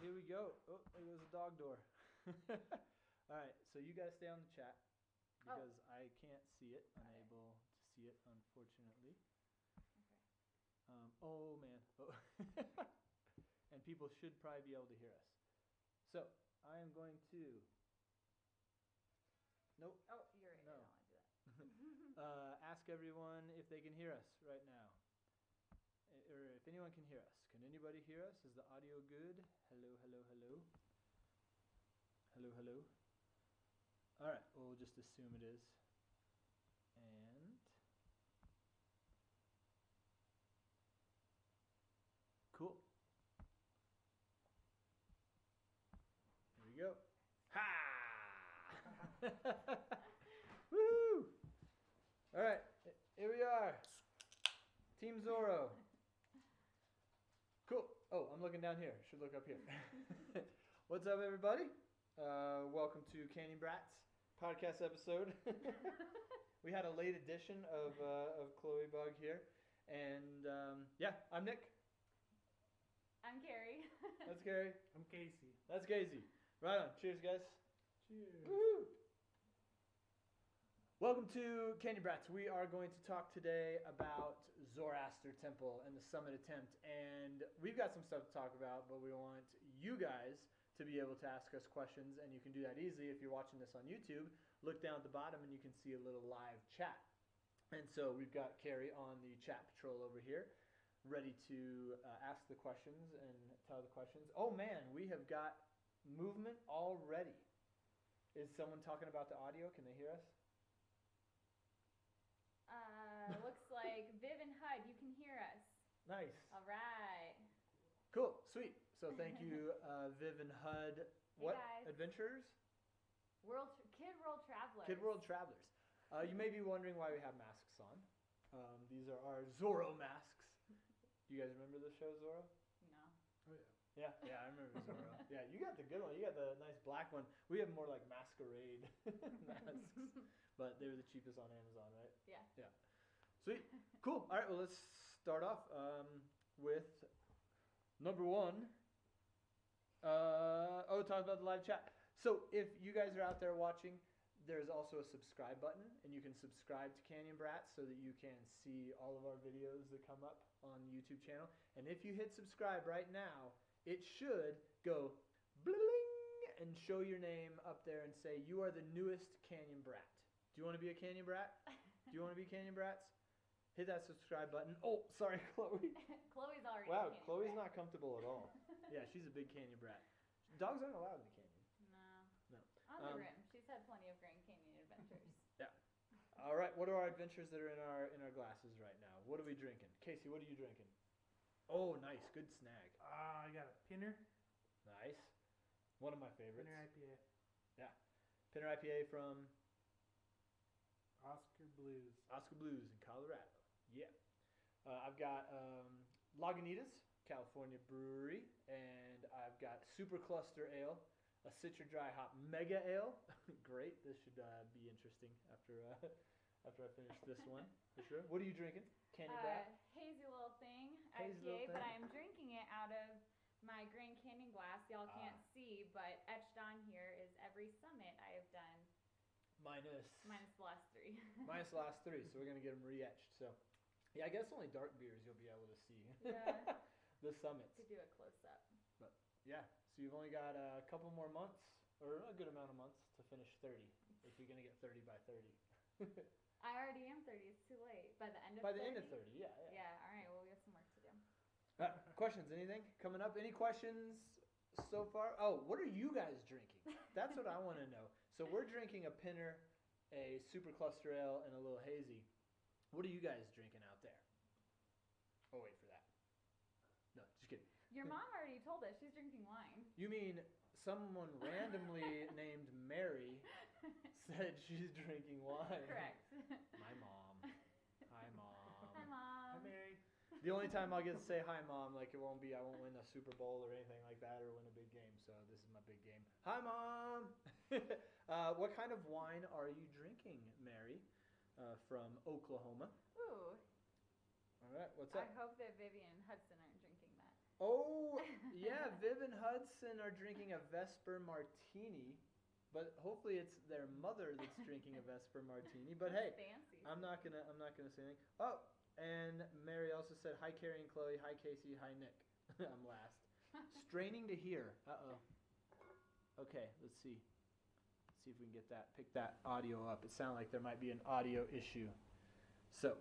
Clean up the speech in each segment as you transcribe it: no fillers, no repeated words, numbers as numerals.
here we go. Oh, there goes a dog door. All right, so you guys stay on the chat because I can't see it. Unable to see it, unfortunately. Okay. Oh, man. Oh. And people should probably be able to hear us. So I am going to... Nope. Oh, you're right. No. I don't want to do that. Ask everyone if they can hear us right now. Or if anyone can hear us. Can anybody hear us? Is the audio good? Hello, hello, hello. Hello, hello. All right, we'll just assume it is. And... Cool. Here we go. Ha! Woo! All right, here we are. Team Zoro. Cool. Oh, I'm looking down here. Should look up here. What's up, everybody? Welcome to Canyon Brats podcast episode. We had a late edition of Chloe Bug here. And yeah, I'm Nick. I'm Carrie. That's Carrie. I'm Casey. That's Casey. Right on. Cheers, guys. Cheers. Woo! Welcome to Canyon Brats. We are going to talk today about Zoroaster Temple and the summit attempt. And we've got some stuff to talk about, but we want you guys to be able to ask us questions. And you can do that easily if you're watching this on YouTube. Look down at the bottom and you can see a little live chat. And so we've got Carrie on the chat patrol over here, ready to ask the questions and tell the questions. Oh man, we have got movement already. Is someone talking about the audio? Can they hear us? Looks like Viv and Hud, you can hear us. Nice. All right. Cool. Sweet. So thank you, Viv and Hud. What? Guys. Adventurers? Kid World Travelers. Kid World Travelers. You may be wondering why we have masks on. These are our Zorro masks. You guys remember the show Zorro? No. Oh yeah. Yeah, I remember Zorro. Yeah, you got the good one. You got the nice black one. We have more like masquerade masks, but they were the cheapest on Amazon, right? Yeah. Yeah. Sweet. Cool. All right, well, let's start off with number one. Talk about the live chat. So if you guys are out there watching, there's also a subscribe button, and you can subscribe to Canyon Brats so that you can see all of our videos that come up on the YouTube channel. And if you hit subscribe right now, it should go bling and show your name up there and say you are the newest Canyon Brat. Do you want to be a Canyon Brat? Do you want to be Canyon Brats? Hit that subscribe button. Oh, sorry, Chloe. Chloe's already Wow, a Canyon Chloe's Brat. not comfortable at all. Yeah, she's a big Canyon Brat. Dogs aren't allowed in the canyon. No. No. On the rim. She's had plenty of Grand Canyon adventures. Yeah. All right, what are our adventures that are in our glasses right now? What are we drinking? Casey, what are you drinking? Oh, nice. Good snag. I got a Pinner. Nice. One of my favorites. Pinner IPA. Yeah. Pinner IPA from Oscar Blues. Oscar Blues in Colorado. Yeah. I've got Lagunitas, California brewery, and I've got Super Cluster Ale, a Citra Dry Hop Mega Ale. Great. This should be interesting after I finish this one, for sure. What are you drinking? Canyon Brat? Hazy little thing, Hazy little IPA, thing. but I'm drinking it out of my Grand Canyon glass. Y'all can't see, but etched on here is every summit I have done. Minus Minus the last three. minus the last three, so we're going to get them re-etched. So, yeah, I guess only dark beers you'll be able to see. Yeah. The summits. To do a close-up. But, yeah, so you've only got a couple more months, or a good amount of months, to finish 30, if you're going to get 30 by 30. I already am 30. It's too late. By the end of 30? By the end of 30, yeah. Yeah, all right. Well, we have some work to do. Questions, anything coming up? Any questions so far? Oh, what are you guys drinking? That's what I want to know. So we're drinking a Pinner, a Super Cluster Ale, and a little hazy. What are you guys drinking out there? Oh, wait for that. No, just kidding. Your mom already told us she's drinking wine. You mean someone randomly named Mary said she's drinking wine? Correct. My mom. Hi, Mom. Hi, Mom. Hi, Mary. The only time I'll get to say hi, Mom, like I won't win a Super Bowl or anything like that or win a big game. So this is my big game. Hi, Mom. What kind of wine are you drinking, Mary, from Oklahoma? Ooh. All right, what's up? I hope that Vivian and Hudson aren't drinking that. Oh, yeah, Viv and Hudson are drinking a Vesper Martini, but hopefully it's their mother that's drinking a Vesper Martini. But hey, That's fancy. I'm not gonna say anything. Oh, and Mary also said, "Hi, Carrie and Chloe. Hi, Casey. Hi, Nick." I'm last. Straining to hear. Uh-oh. Okay, let's see. Let's see if we can pick that audio up. It sounded like there might be an audio issue. So,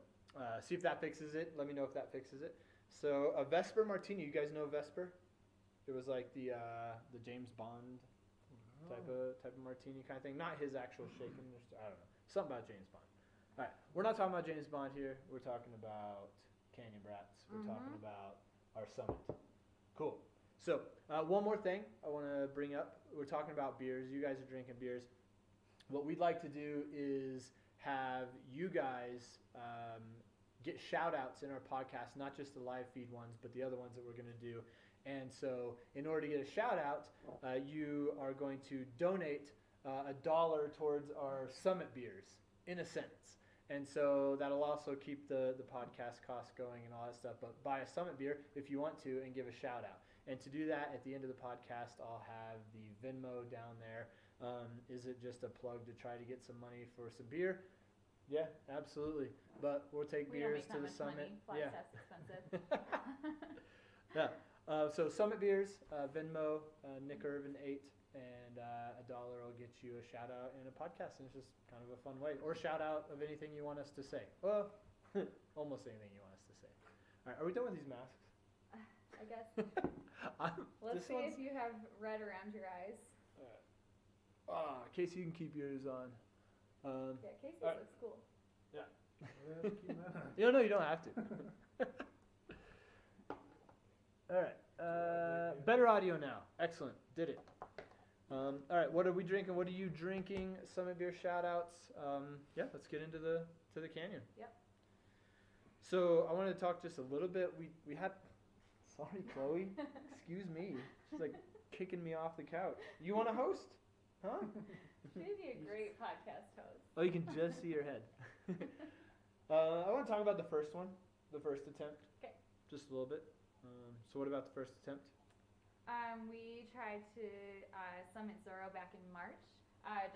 see if that fixes it. Let me know if that fixes it. So, a Vesper Martini. You guys know Vesper? It was like the James Bond type of martini kind of thing. Not his actual shaken. I don't know. Something about James Bond. All right, we're not talking about James Bond here. We're talking about Canyon Brats. We're talking about our summit. Cool. So, one more thing I want to bring up. We're talking about beers. You guys are drinking beers. What we'd like to do is have you guys get shout-outs in our podcast, not just the live feed ones, but the other ones that we're going to do. And so in order to get a shout-out, you are going to donate $1 towards our summit beers, in a sense. And so that'll also keep the podcast costs going and all that stuff. But buy a summit beer if you want to and give a shout-out. And to do that, at the end of the podcast, I'll have the Venmo down there. Is it just a plug to try to get some money for some beer? Yeah, absolutely. But we'll take beers to the summit. Yeah, that's expensive. Yeah. So Summit Beers, Venmo, Nick Irvin 8, and $1 will get you a shout out in a podcast, and it's just kind of a fun way. Or shout out of anything you want us to say. Well, almost anything you want us to say. All right, are we done with these masks? I guess. Let's see if you have red around your eyes. Casey, you can keep yours on. Yeah, Casey's looks cool. Yeah. Yeah, No, you don't have to. All right. Better audio now. Excellent. Did it. All right. What are we drinking? What are you drinking? Summit beer shout outs. Yeah, let's get into the canyon. Yep. So I wanted to talk just a little bit. We had. Sorry, Chloe. Excuse me. She's like kicking me off the couch. You want to host? Huh? She'd be a great podcast host. Oh, you can just see your head. I want to talk about the first one, the first attempt. Okay. Just a little bit. So what about the first attempt? We tried to summit Zoro back in March,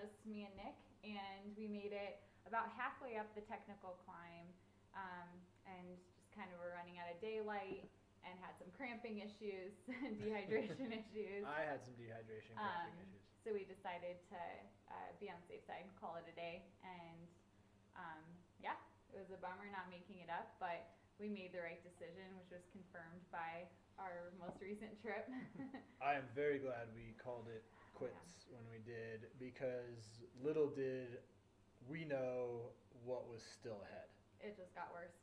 just me and Nick, and we made it about halfway up the technical climb, and just kind of were running out of daylight and had some cramping issues, dehydration issues. I had some dehydration cramping issues. So we decided to be on the safe side and call it a day, and yeah, it was a bummer not making it up, but we made the right decision, which was confirmed by our most recent trip. I am very glad we called it quits when we did, because little did we know what was still ahead. It just got worse.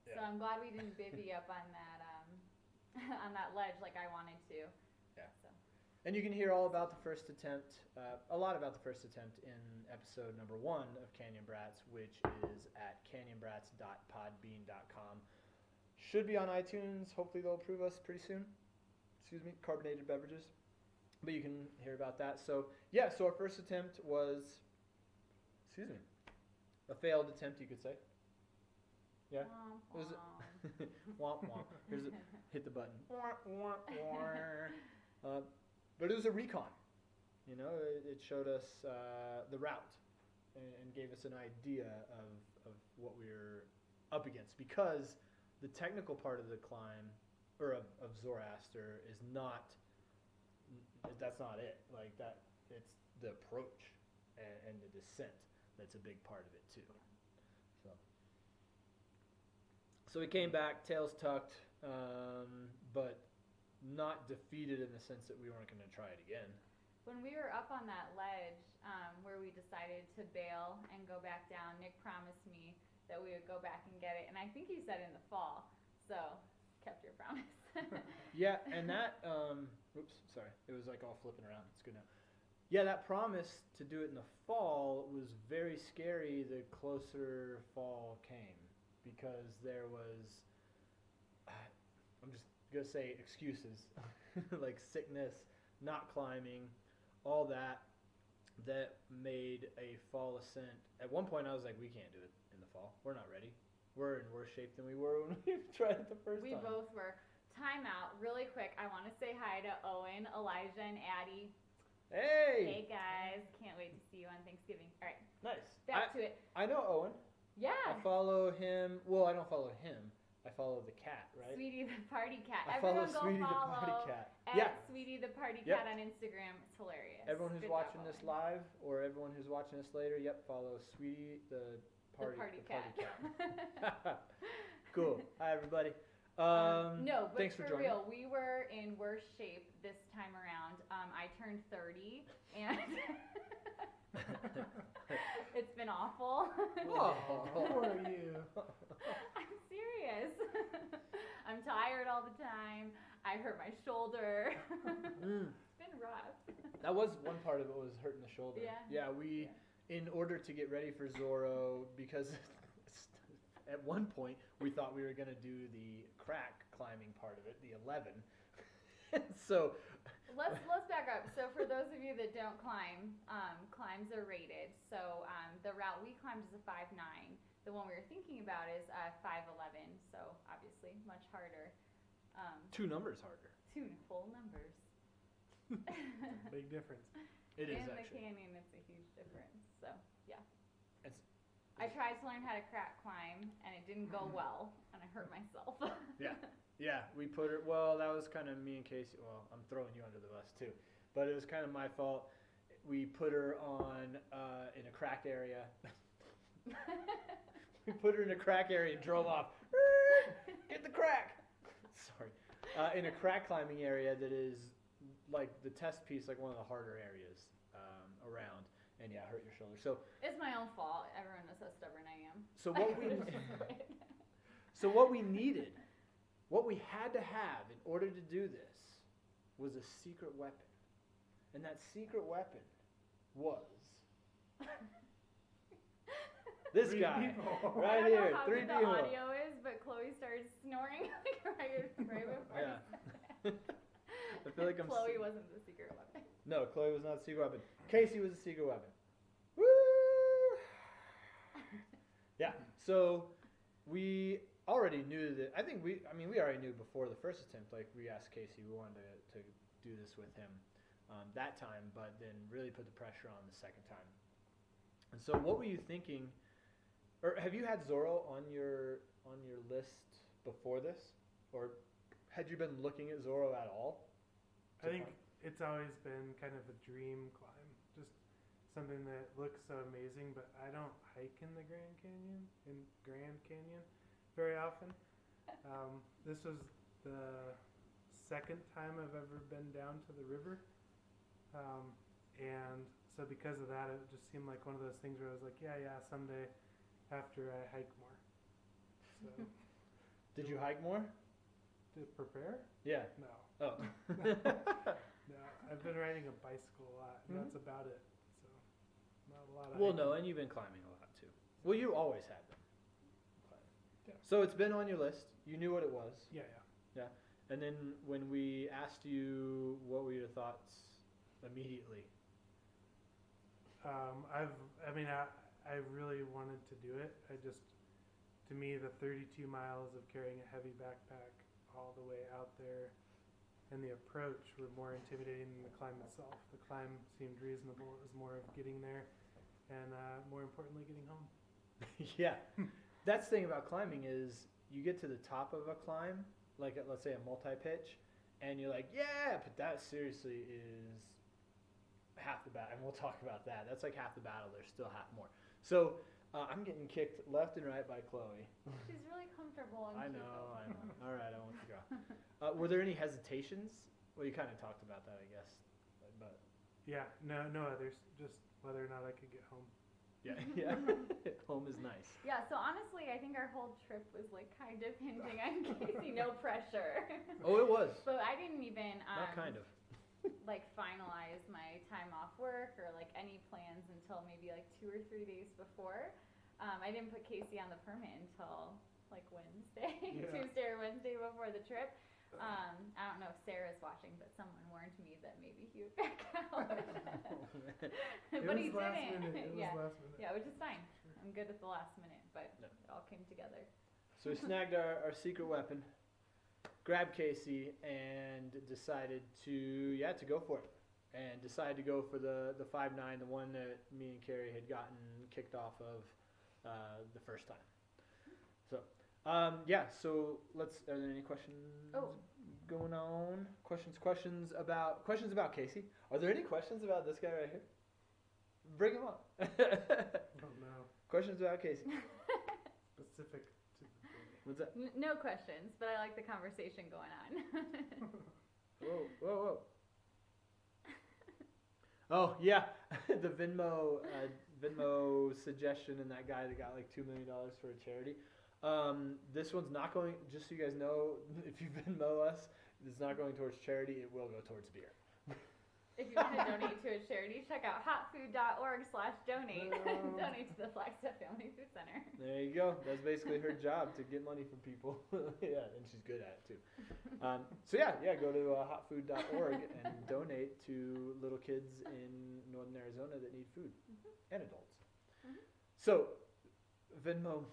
Yeah. So I'm glad we didn't bivvy up on that on that ledge like I wanted to. Yeah. So. And you can hear all about the first attempt, a lot about the first attempt in episode number 1 of Canyon Brats, which is at canyonbrats.podbean.com. Should be on iTunes. Hopefully they'll approve us pretty soon. Excuse me, carbonated beverages. But you can hear about that. So yeah, so our first attempt was, a failed attempt, you could say. Yeah. Womp, It was womp womp. Here's hit the button. But it was a recon. You know, it showed us the route and gave us an idea of what we were up against, because the technical part of the climb, or of Zoroaster, is not. That's not it. Like that, it's the approach and the descent that's a big part of it too. So we came back, tails tucked, but not defeated in the sense that we weren't going to try it again. When we were up on that ledge, where we decided to bail and go back down, Nick promised me that we would go back and get it, and I think he said in the fall. So, kept your promise. Yeah, and that, oops, sorry, it was like all flipping around. It's good now. Yeah, that promise to do it in the fall was very scary the closer fall came, because there was, I'm just going to say excuses, like sickness, not climbing, all that made a fall ascent. At one point I was like, we can't do it in the fall. We're not ready. We're in worse shape than we were when we tried it the first time. We both were. time out really quick. I want to say hi to Owen, Elijah, and Addie. Hey! Hey guys, can't wait to see you on Thanksgiving. All right, Nice. back to it. I know Owen. Yeah. I follow him. Well, I don't follow him. I follow the cat, right? Sweetie the Party Cat. I Everyone follow go Sweetie the follow Party Cat. at Yeah. Sweetie the Party Yep. Cat on Instagram. It's hilarious. Everyone who's Good job, watching this Owen. live or everyone who's watching this later, follow Sweetie the Party Cat. Cool. Hi, everybody. No, but thanks for for joining. real, we were in worse shape this time around. I turned 30, and it's been awful. Oh. Who are you? I'm serious. I'm tired all the time. I hurt my shoulder. It's been rough. That was one part of it, was hurting the shoulder. Yeah. Yeah, in order to get ready for Zorro, because at one point we thought we were going to do the crack climbing part of it, the 11. So let's back up. So for those of you that don't climb, climbs are rated. So the route we climbed is a 5.9. The one we were thinking about is 5.11. So obviously much harder. 2 numbers harder. 2 full numbers. Big difference. It is in the actually. canyon, it's a huge difference. So yeah. It's- I tried to learn how to crack climb, and it didn't go well, and I hurt myself. Yeah, we put her. Well, that was kind of me and Casey. Well, I'm throwing you under the bus too, but it was kind of my fault. We put her on in a crack area. We put her in a crack area and drove off. Get the crack. Sorry, in a crack climbing area that is like the test piece, like one of the harder areas around. And yeah, hurt your shoulder. So It's my own fault. Everyone knows how stubborn I am. So what we needed, what we had to have in order to do this, was a secret weapon, and that secret weapon was this Three guy people. right I don't here, know how 3 good the people. audio is, but Chloe started snoring like right before Yeah. you said I feel like I'm. Chloe wasn't the secret weapon. No, Chloe was not a secret weapon. Casey was a secret weapon. Woo! Yeah. So we already knew that. I think we already knew before the first attempt. Like we asked Casey, we wanted to do this with him that time, but then really put the pressure on the second time. And so, what were you thinking? Or have you had Zorro on your list before this, or had you been looking at Zorro at all? I think it's always been kind of a dream climb, just something that looks so amazing. But I don't hike in the Grand Canyon very often. This was the second time I've ever been down to the river, and so because of that, it just seemed like one of those things where I was like, yeah, someday after I hike more. So Did you hike more? to prepare? Yeah. No. Oh. No, I've been riding a bicycle a lot, and that's about it. So, not a lot of Well, hiking. no, and you've been climbing a lot too. Well, you always had been. Yeah. So it's been on your list. You knew what it was. Yeah. And then when we asked you, what were your thoughts immediately? I really wanted to do it. To me, the 32 miles of carrying a heavy backpack all the way out there and the approach were more intimidating than the climb itself. The climb seemed reasonable. It was more of getting there and, more importantly, getting home. Yeah. That's the thing about climbing is you get to the top of a climb, like at, let's say, a multi-pitch, and you're like, yeah, but that seriously is half the battle. And we'll talk about that. That's like half the battle. There's still half more. So I'm getting kicked left and right by Chloe. She's really comfortable. And I cute, know. though. All right, I won't go. Were there any hesitations? Well, you kind of talked about that, I guess. But Yeah, no others. Just whether or not I could get home. yeah. Home is nice. Yeah, so honestly, I think our whole trip was like kind of hinging on Casey, no pressure. Oh, it was. But I didn't even Not kind of. like finalize my time off work or like any plans until maybe like 2 or 3 days before. I didn't put Casey on the permit until like Wednesday, Yeah. Tuesday or Wednesday before the trip. I don't know if Sarah's watching, but someone warned me that maybe he would back out. But he didn't. It was Yeah. last minute. Yeah, which is fine. Sure. I'm good at the last minute, but Yeah. it all came together. So we snagged our secret weapon. grabbed Casey and decided to go for it. And decided to go for the 5'9", the one that me and Carrie had gotten kicked off of the first time. So, so are there any questions going on? Questions about Casey? Are there any questions about this guy right here? Bring him up. I don't know. Questions about Casey? Specific to the thing. What's that? No questions, but I like the conversation going on. Whoa. Oh yeah, the Venmo suggestion and that guy that got like $2 million for a charity. This one's not going. Just so you guys know, if you Venmo us, it's not going towards charity. It will go towards beer. If you want to donate to a charity, check out hotfood.org/donate. Donate to the Flagstaff Family Food Center. There you go. That's basically her job, to get money from people. Yeah, and she's good at it too. Go to hotfood.org and donate to little kids in northern Arizona that need food, and adults. So, Venmo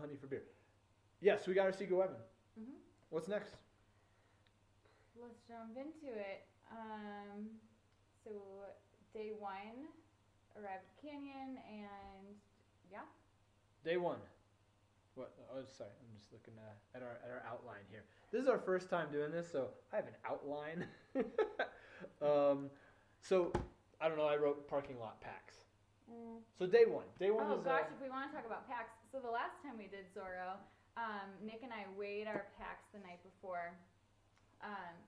money for beer. Yes, we got our secret weapon. What's next? Let's jump into it. So day 1, arrived at Canyon, and Day 1. What? Oh, sorry. I'm just looking at our outline here. This is our first time doing this, so I have an outline. So I don't know. I wrote parking lot packs. So day 1. Day 1 Oh is. gosh, if we want to talk about packs, so the last time we did Zorro, Nick and I weighed our packs the night before,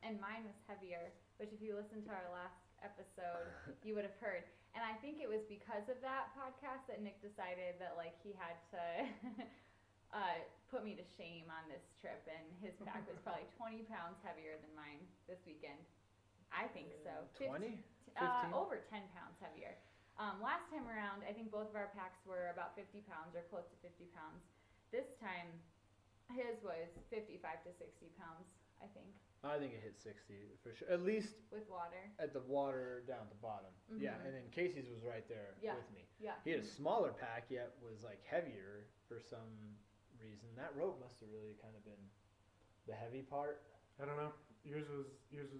and mine was heavier. Which if you listen to our last episode, you would have heard. And I think it was because of that podcast that Nick decided that like he had to put me to shame on this trip, and his pack was probably 20 pounds heavier than mine this weekend. I think so. 20? 15? Over 10 pounds heavier. Last time around, I think both of our packs were about 50 pounds or close to 50 pounds. This time, his was 55 to 60 pounds, I think. I think it hit 60 for sure. At least with water. At the water down at the bottom. Yeah, and then Casey's was right there with me. Yeah. He had a smaller pack, yet was like heavier for some reason. That rope must have really kind of been the heavy part. I don't know. Yours was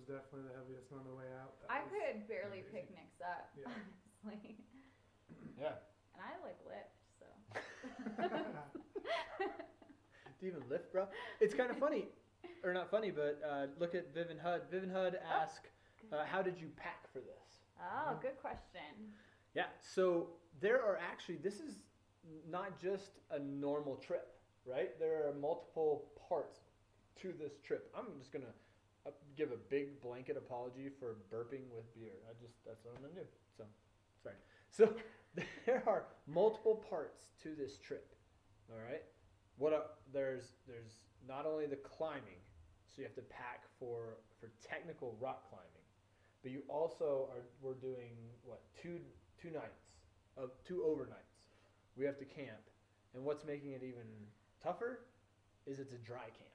definitely the heaviest on the way out. I could barely pick Nick's up, honestly. Yeah. And I like lift, so. Do you even lift, bro? It's kind of funny. Or not funny, but look at Vivian Hud. Vivian Hud asked, how did you pack for this? Oh, good question. Yeah, so there are actually, this is not just a normal trip, right? There are multiple parts to this trip. I'm just going to give a big blanket apology for burping with beer. That's what I'm going to do. So, sorry. So, there are multiple parts to this trip, all right? There's not only the climbing, so you have to pack for technical rock climbing, but you also we're doing two overnights. We have to camp, and what's making it even tougher is it's a dry camp.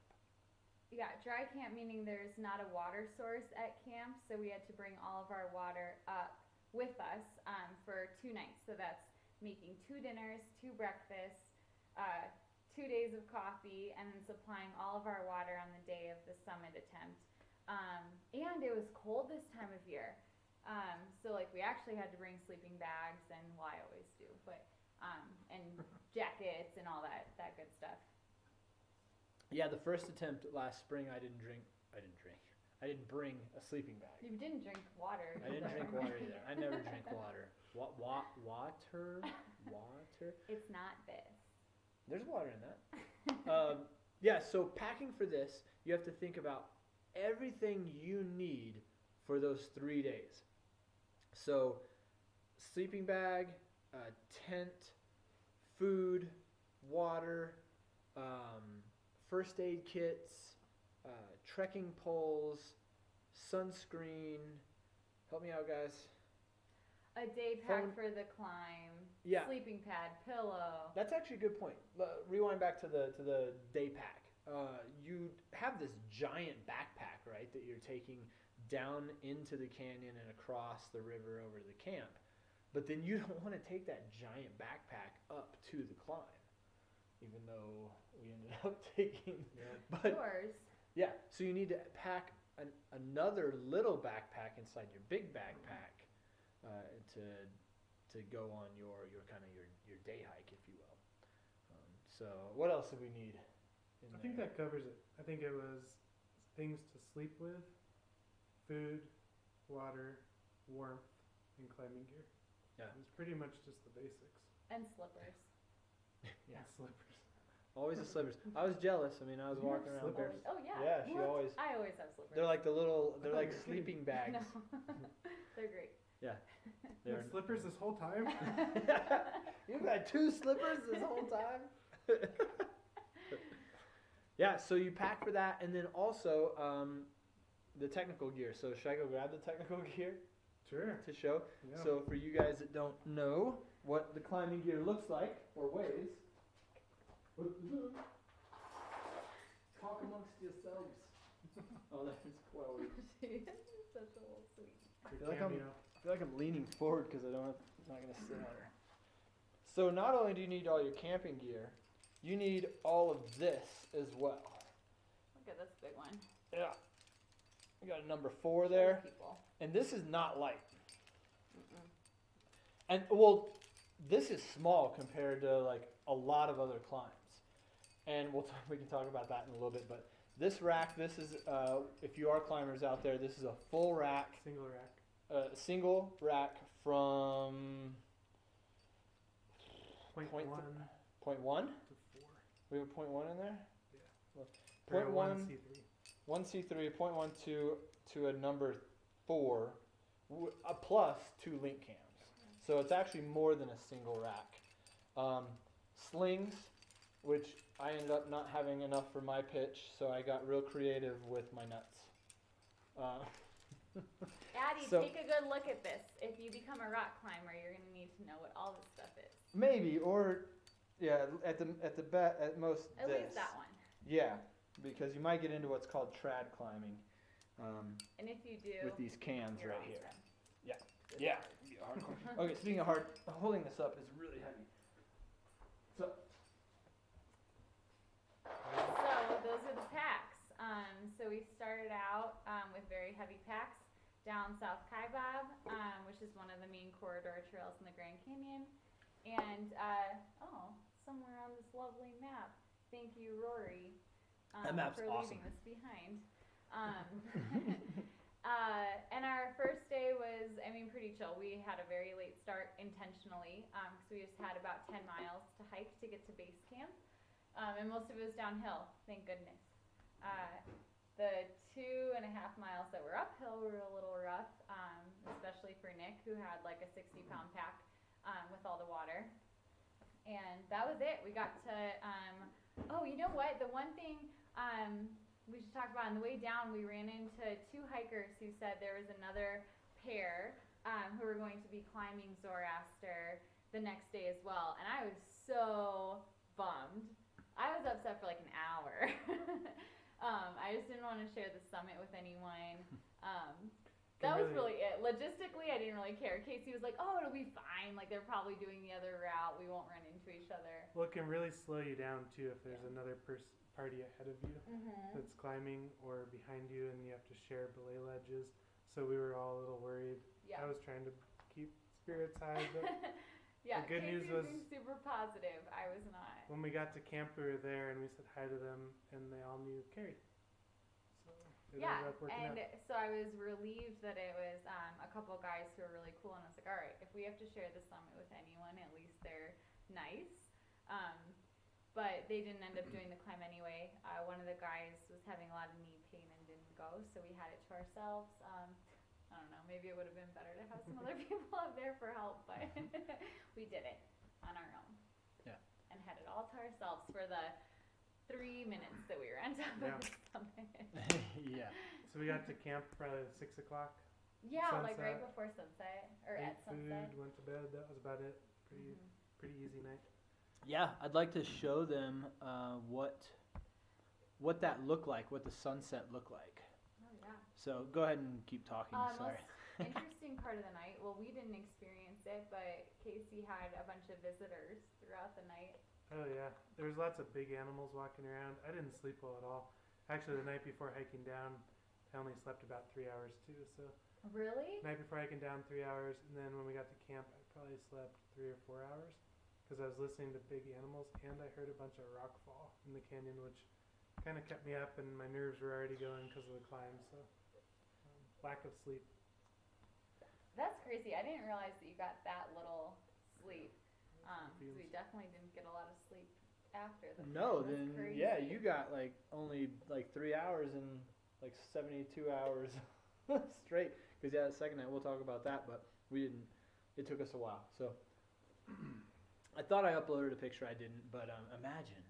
Yeah, dry camp meaning there's not a water source at camp, so we had to bring all of our water up with us for 2 nights. So that's making 2 dinners, 2 breakfasts, 2 days of coffee, and then supplying all of our water on the day of the summit attempt. And it was cold this time of year. So like we actually had to bring sleeping bags, and I always do, but and jackets and all that good stuff. Yeah, the first attempt last spring I didn't bring a sleeping bag. You didn't drink water. I didn't drink water either. I never drink water. Water? It's not this. There's water in that. So packing for this, you have to think about everything you need for those 3 days. So, sleeping bag, tent, food, water, first aid kits, trekking poles, sunscreen. Help me out, guys. A day pack for the climb. Yeah. Sleeping pad, pillow. That's actually a good point. Rewind back to the day pack. You have this giant backpack, right, that you're taking down into the canyon and across the river over to the camp. But then you don't want to take that giant backpack up to the climb, even though we ended up taking. Yours. Yeah, so you need to pack another little backpack inside your big backpack to go on your kind of your day hike, if you will. So what else do we need? I think that covers it. I think it was things to sleep with, food, water, warmth, and climbing gear. Yeah. It was pretty much just the basics. And slippers. Yeah. And slippers. Always the slippers. I was jealous. I mean, I was You have walking around. slippers? Oh yeah. Yeah, she What? always. I always have slippers. They're like the little. They're thought like you were sleeping bags. No. They're great. Yeah. You had slippers this whole time? You've had 2 slippers this whole time. Yeah. So you pack for that, and then also the technical gear. So should I go grab the technical gear Sure. to show? Yeah. So for you guys that don't know what the climbing gear looks like or weighs, talk amongst yourselves. Oh, that's Chloe. She is such a little sweet. I Your feel like cameo. I feel like I'm leaning forward because I'm not gonna sit on her. So not only do you need all your camping gear, you need all of this as well. Look at this big one. Yeah. We got a number 4 Show there, People. and this is not light. Mm-mm. And well, this is small compared to like a lot of other climbs, and we can talk about that in a little bit. But this rack, this is if you are climbers out there, this is a full rack, Single rack. single rack from Point Point 1 point 1. to 4. We have a point 1 in there. Yeah. Point Or 1, 1C3. 1C3, point 1 to a number 4, a plus 2 link cams. So it's actually more than a single rack. Slings, which I ended up not having enough for my pitch, so I got real creative with my nuts. Addie, So- take a good look at this. If you become a rock climber, you're gonna need to know what all this stuff is. Maybe, or yeah, at most At this. least that one. Yeah, because you might get into what's called trad climbing And if you do, with these cans you're right awesome. here. It's Yeah. hard. Hardcore. Okay, speaking of hard, holding this up is really heavy. So So those are the packs. So we started out with very heavy packs down South Kaibab, which is one of the main corridor trails in the Grand Canyon. And somewhere on this lovely map, thank you, Rory, That map's for awesome. leaving this behind. And our first day was, pretty chill. We had a very late start intentionally because we just had about 10 miles to hike to get to base camp. And most of it was downhill, thank goodness. The 2.5 miles that were uphill were a little rough, especially for Nick, who had like a 60-pound pack with all the water. And that was it. We got to, you know what? The one thing we should talk about on the way down, we ran into 2 hikers who said there was another pair who were going to be climbing Zoroaster the next day as well. And I was so bummed. I was upset for like an hour. I just didn't want to share the summit with anyone. That was really it. Logistically, I didn't really care. Casey was like, "Oh, it'll be fine. Like they're probably doing the other route. We won't run into each other." Well, it can really slow you down too if there's another party ahead of you Mm-hmm. that's climbing or behind you, and you have to share belay ledges. So we were all a little worried. Yeah. I was trying to keep spirits high, but Yeah. The good Casey news was being super positive. I was not. when we got to camp, we were there and we said hi to them, and they all knew Carrie. So it Yeah, ended up working and out. so I was relieved that it was a couple guys who were really cool, and I was like, all right, if we have to share the summit with anyone, at least they're nice. But they didn't end up doing the climb anyway. One of the guys was having a lot of knee pain and didn't go, so we had it to ourselves. I don't know, maybe it would have been better to have some other people up there for help, but we did it on our own. Yeah. And had it all to ourselves for the 3 minutes that we were on top Yeah. of the summit. Yeah. So we got to camp probably at 6 o'clock. Yeah, like right Sunset. before sunset, or Ate at sunset. food, went to bed. That was about it. Mhm. Pretty easy night. Yeah, I'd like to show them what that looked like, what the sunset looked like. Oh yeah. So go ahead and keep talking. Sorry. Most interesting part of the night. Well, we didn't experience it, but Casey had a bunch of visitors throughout the night. Oh yeah, there was lots of big animals walking around. I didn't sleep well at all. Actually, the night before hiking down, I only slept about 3 hours too. So Really? night before hiking down 3 hours, and then when we got to camp, I probably slept 3 or 4 hours because I was listening to big animals, and I heard a bunch of rock fall in the canyon, which kind of kept me up, and my nerves were already going because of the climb. So lack of sleep. That's crazy. I didn't realize that you got that little sleep. So Fumes. we definitely didn't get a lot of sleep after the No, That's then crazy. yeah, you got like only like 3 hours and like 72 hours straight. Because yeah, the second night we'll talk about that, but we didn't. It took us a while. So I thought I uploaded a picture. I didn't, but imagine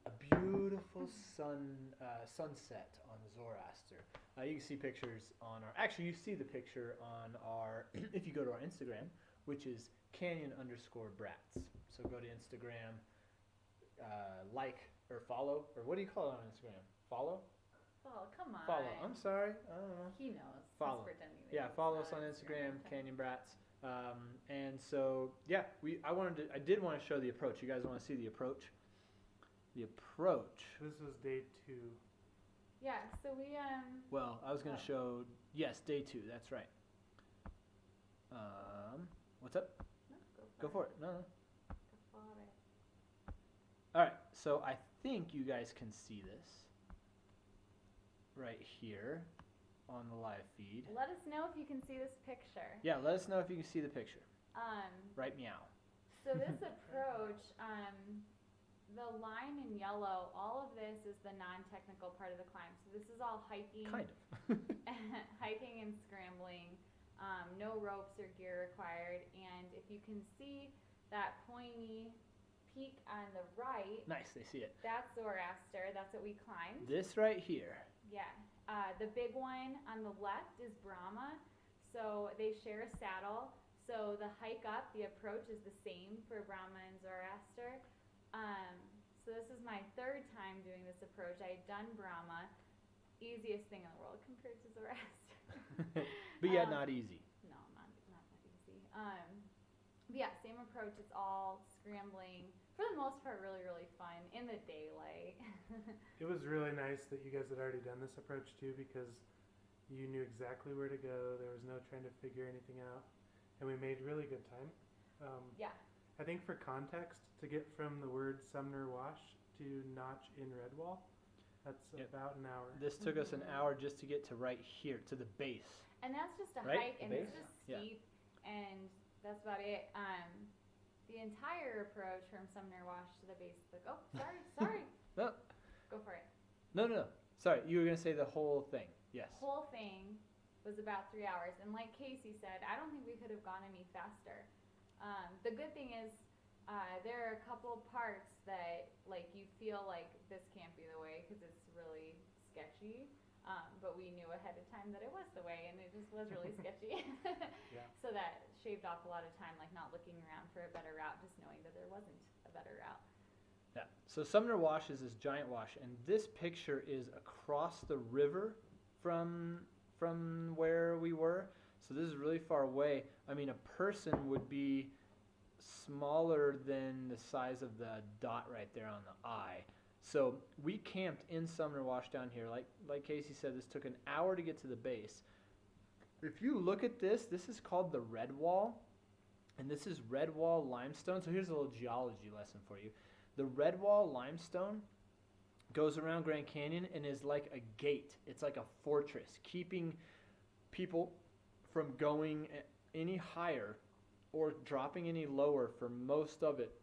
a beautiful sunset on Zoroaster. You can see pictures on our. Actually, you see the picture on our. If you go to our Instagram, which is Canyon_Brats. So go to Instagram, like or follow, or what do you call it on Instagram? Follow? Oh, come on. Follow. I'm sorry. I don't know. He knows. Follow. He's pretending that Yeah, he's follow not us on Instagram, Okay. Canyon Brats. And so yeah, I did want to show the approach. You guys want to see the approach? The approach. This was day 2. Yeah, so we Well, I was going to show. Yes, day 2. That's right. What's up? no, Go for it. No. Go for it. All right. So I think you guys can see this right here on the live feed. Let us know if you can see this picture. Yeah, let us know if you can see the picture. Right, meow. So this approach, the line in yellow, all of this is the non-technical part of the climb. So this is all hiking, Kind of. hiking and scrambling. No ropes or gear required. And if you can see that pointy peak on the right, Nice, they see it. that's Zoroaster. That's what we climbed. This right here. Yeah. The big one on the left is Brahma. So they share a saddle. So the hike up, the approach is the same for Brahma and Zoroaster. So this is my 3rd time doing this approach. I had done Brahma, easiest thing in the world compared to Zoroaster. But yet not easy. No, not that easy. But yeah, same approach. It's all scrambling. For the most part, really, really fun in the daylight. It was really nice that you guys had already done this approach too, because you knew exactly where to go. There was no trying to figure anything out, and we made really good time. Yeah. I think for context, to get from the word Sumner Wash to Notch in Redwall, that's Yep. about an hour. This took us an hour just to get to right here, to the base. And that's just a Right? hike, The and it's base? just Yeah. steep, and that's about it. The entire approach from Sumner Wash to the base of the sorry. No, Go for it. no. Sorry, you were going to say the whole thing. Yes. The whole thing was about 3 hours, and like Casey said, I don't think we could have gone any faster. The good thing is, there are a couple parts that like you feel like this can't be the way because it's really sketchy. But we knew ahead of time that it was the way, and it just was really sketchy. Yeah. So that shaved off a lot of time, like not looking around for a better route, just knowing that there wasn't a better route. Yeah. So Sumner Wash is this giant wash, and this picture is across the river from where we were. So this is really far away. I mean, a person would be smaller than the size of the dot right there on the eye. So we camped in Sumner Wash down here. Like Casey said, this took an hour to get to the base. If you look at this is called the Red Wall, and this is Red Wall limestone. So here's a little geology lesson for you. The Red Wall limestone goes around Grand Canyon and is like a gate. It's like a fortress, keeping people from going any higher or dropping any lower for most of it.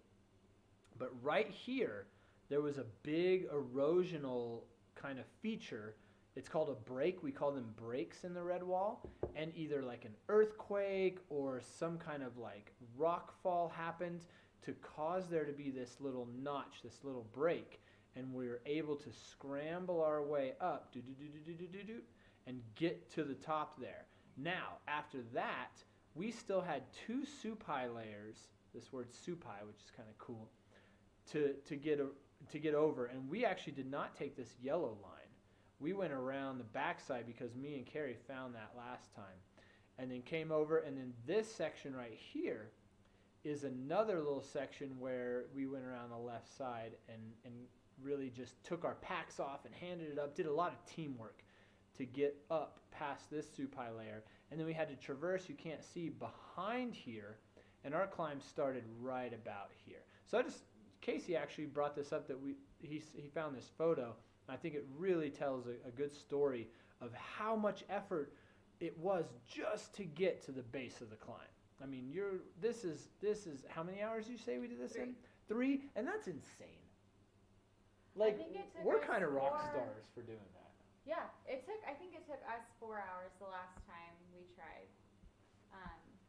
But right here, there was a big erosional kind of feature. It's called a break. We call them breaks in the Red Wall. And either like an earthquake or some kind of like rock fall happened to cause there to be this little notch, this little break. And we were able to scramble our way up and get to the top there. Now, after that, we still had 2 supai layers, this word supai, which is kind of cool, to get over. And we actually did not take this yellow line. We went around the backside because me and Carrie found that last time. And then came over, and then this section right here is another little section where we went around the left side and really just took our packs off and handed it up, did a lot of teamwork to get up past this supai layer. And then we had to traverse, you can't see, behind here, and our climb started right about here. So Casey actually brought this up that he found this photo, and I think it really tells a good story of how much effort it was just to get to the base of the climb. I mean, this is how many hours you say we did this in? 3, and that's insane. Like, I think it took we're us kind of rock 4 stars for doing that. Yeah, I think it took us 4 hours the last time we tried.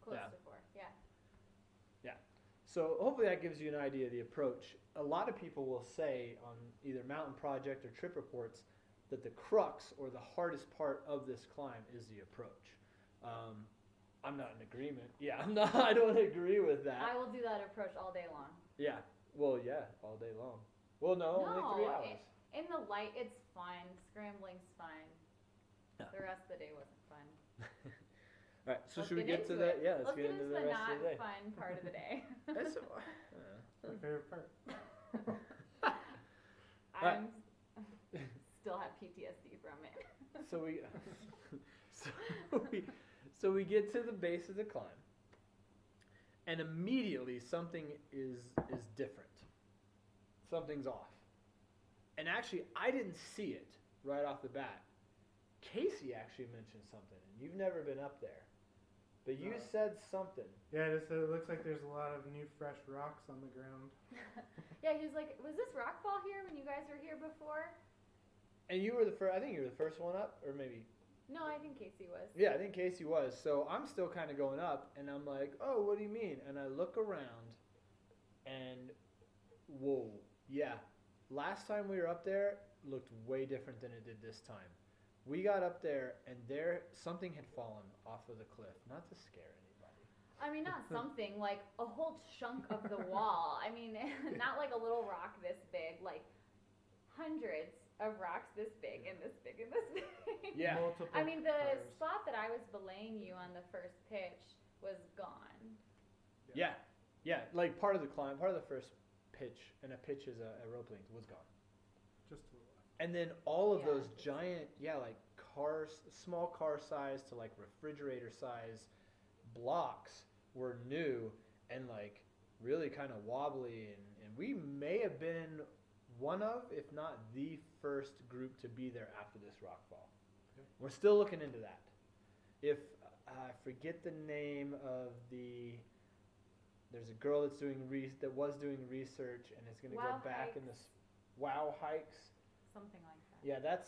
Close Yeah. to 4, yeah. Yeah. So hopefully that gives you an idea of the approach. A lot of people will say on either Mountain Project or trip reports that the crux or the hardest part of this climb is the approach. I'm not in agreement. Yeah, I don't agree with that. I will do that approach all day long. Yeah. Well, yeah, all day long. Well, no, only 3 hours. In the light, it's fun. Scrambling's fun. Yeah. The rest of the day wasn't fun. All right, so Let's should we get to into that? it. Yeah, let's Let's get into the the rest not of the day. fun part of the day. That's, My favorite part. I'm still have PTSD from it. so we get to the base of the climb, and immediately something is different. Something's off. And actually, I didn't see it right off the bat. Casey actually mentioned something, and you've never been up there, but you No. said something. Yeah, it looks like there's a lot of new fresh rocks on the ground. Yeah, he was like, was this rockfall here when you guys were here before? And you were the first. I think you were the first one up, or maybe. No, I think Casey was. Yeah, I think Casey was. So I'm still kind of going up, and I'm like, oh, what do you mean? And I look around, and whoa, yeah. Last time we were up there looked way different than it did this time. We got up there, and something had fallen off of the cliff. Not to scare anybody. I mean, not something, like a whole chunk of the wall. I mean, not like a little rock this big, like hundreds of rocks this big and this big and this big. Yeah. Multiple I mean, the cars. spot that I was belaying you on the first pitch was gone. Yeah, like part of the climb, part of the first pitch, and a pitch is a rope length, was gone. Just to the left. And then all of Yeah. those giant, like cars, small car size to like refrigerator size blocks were new and like really kind of wobbly. And we may have been one of, if not the first group to be there after this rockfall. Okay. We're still looking into that. If I forget the name of there's a girl that's that was doing research and is going to go Wow back in Hikes. this Wow Hikes. Something like that.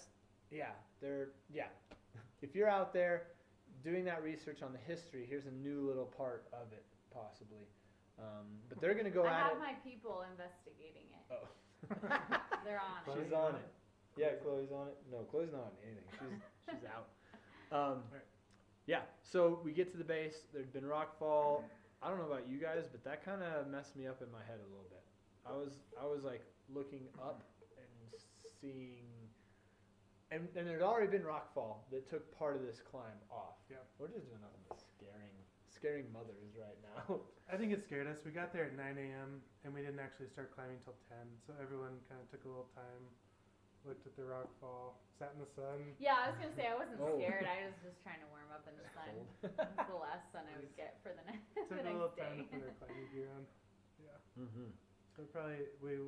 Yeah. If you're out there doing that research on the history, here's a new little part of it, possibly. But they're going to go I at have it. my people investigating it. Oh. They're on it. She's on it. Yeah, Chloe's on it. No, Chloe's not on anything. She's out. Right. Yeah, so we get to the base. There'd been rockfall. I don't know about you guys, but that kind of messed me up in my head a little bit. I was like looking up and seeing, and there'd already been rockfall that took part of this climb off. Yeah. We're just doing nothing but scaring mothers right now. I think it scared us. We got there at 9 a.m. and we didn't actually start climbing till 10. So everyone kind of took a little time, looked at the rock fall, sat in the sun. Yeah, I was gonna say I wasn't Oh. scared. I was just trying to warm up in the sun. It's the last sun I would get for the, Took the a little next time day. to put our climbing gear on. Yeah. Mm-hmm. So probably we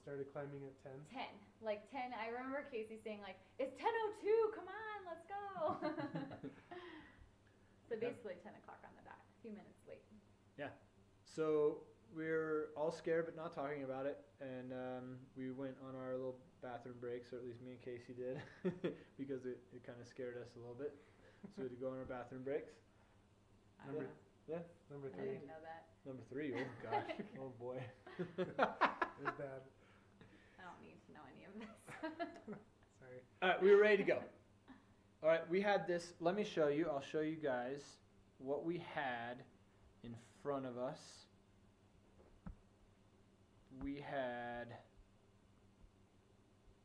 started climbing at 10. 10, like 10. I remember Casey saying like, "It's 10:02. Come on, let's go." So basically 10 o'clock on the dot. A few minutes late. So we're all scared but not talking about it, and we went on our little bathroom breaks, or at least me and Casey did, because it kind of scared us a little bit. So we had to go on our bathroom breaks. Number Yeah. Number I 3. didn't know that. Number 3, oh gosh, oh boy. It was bad. I don't need to know any of this. Sorry. All right, we were ready to go. All right, we had this. Let me show you. I'll show you guys what we had in front of us. We had,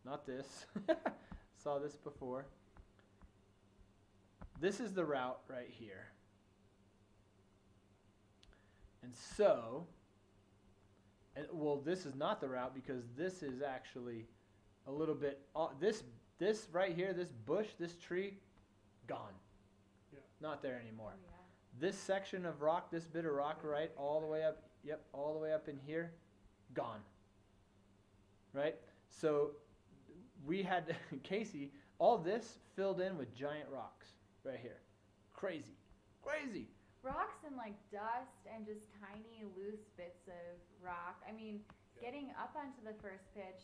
not this, saw this before. This is the route right here. And so, well, this is not the route because this is actually a little bit, this right here, this bush, this tree, gone. Yeah. Not there anymore. Oh, yeah. This section of rock, this bit of rock right all the way up, all the way up in here, gone. Right? So we had, Casey, all this filled in with giant rocks right here. Crazy. Crazy. Rocks and like dust and just tiny loose bits of rock. I mean, getting up onto the first pitch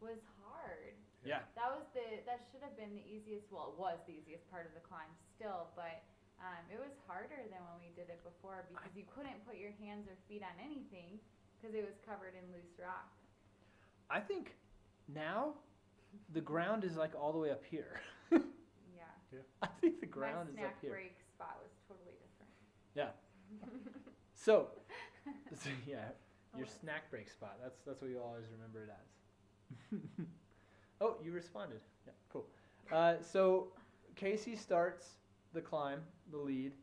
was hard. Yeah. That should have been the easiest, well, it was the easiest part of the climb still, but it was harder than when we did it before because you couldn't put your hands or feet on anything because it was covered in loose rock. I think now the ground is like all the way up here. Yeah. I think the ground is My up snack here. break spot was totally different. Yeah. So, yeah, your Oh, snack break spot. That's what you always remember it as. Oh, you responded. Yeah, cool. So Casey starts the climb, the lead,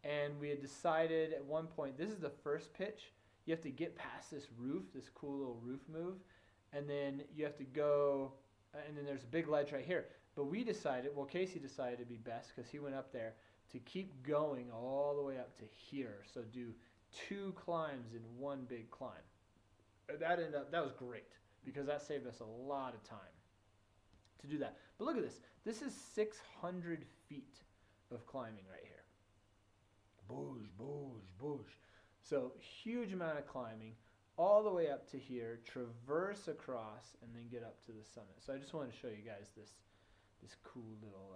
and we had decided at one point, this is the first pitch. You have to get past this roof, this cool little roof move, and then you have to go, and then there's a big ledge right here. But we decided, well, Casey decided it'd be best because he went up there to keep going all the way up to here. So do 2 climbs in one big climb. That was great because that saved us a lot of time to do that. But look at this. This is 600 feet of climbing right here. Boosh, boosh, boosh. So huge amount of climbing all the way up to here, traverse across, and then get up to the summit. So I just wanted to show you guys this cool little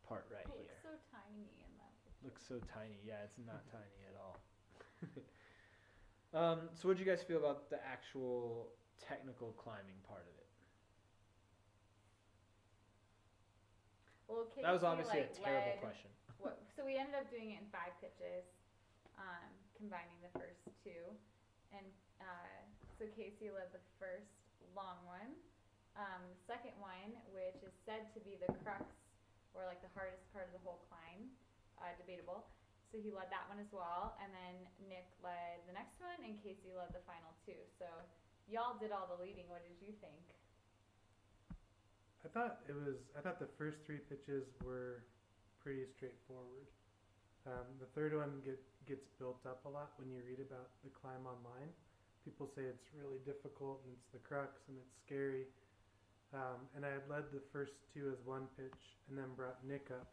part right it here. looks so tiny in that picture. Looks so tiny. Yeah, it's not tiny at all. So what did you guys feel about the actual technical climbing part of it? Well, That was Casey, obviously a terrible led question. So we ended up doing it in 5 pitches, combining the first 2. And so Casey led the first long one. The second one, which is said to be the crux or like the hardest part of the whole climb, debatable. So he led that one as well. And then Nick led the next one and Casey led the final 2. So y'all did all the leading. What did you think? I thought the first 3 pitches were pretty straightforward. The third one gets built up a lot when you read about the climb online. People say it's really difficult and it's the crux and it's scary. And I had led the first 2 as one pitch and then brought Nick up,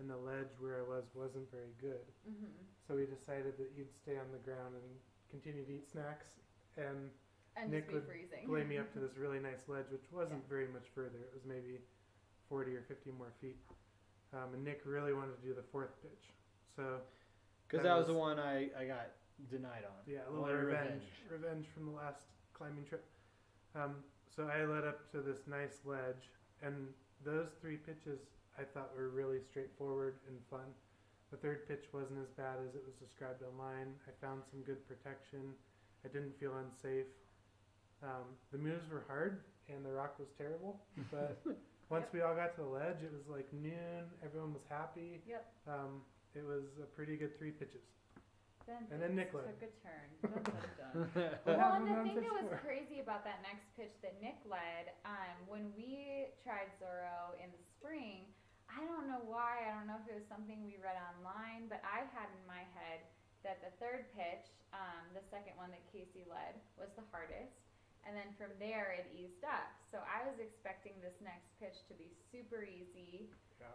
and the ledge where I wasn't very good. Mm-hmm. So we decided that you'd stay on the ground and continue to eat snacks, and Nick just be would freezing. play me up to this really nice ledge, which wasn't very much further. It was maybe 40 or 50 more feet. And Nick really wanted to do the 4th pitch. So Because that was the one I got denied on. yeah, a I little wanted revenge from the last climbing trip. So I led up to this nice ledge, and those 3 pitches I thought were really straightforward and fun. The 3rd pitch wasn't as bad as it was described online. I found some good protection. I didn't feel unsafe. The moves were hard, and the rock was terrible, but once we all got to the ledge, it was like noon. Everyone was happy. Yep. It was a pretty good 3 pitches. And then things Nick led. took a turn. Dun, dun, dun. What Well, and happened the on thing pitch that was 4? crazy about that next pitch that Nick led, when we tried Zorro in the spring, I don't know why. I don't know if it was something we read online, but I had in my head that the 3rd pitch, the second one that Casey led, was the hardest. And then from there, it eased up. So I was expecting this next pitch to be super easy. Yeah.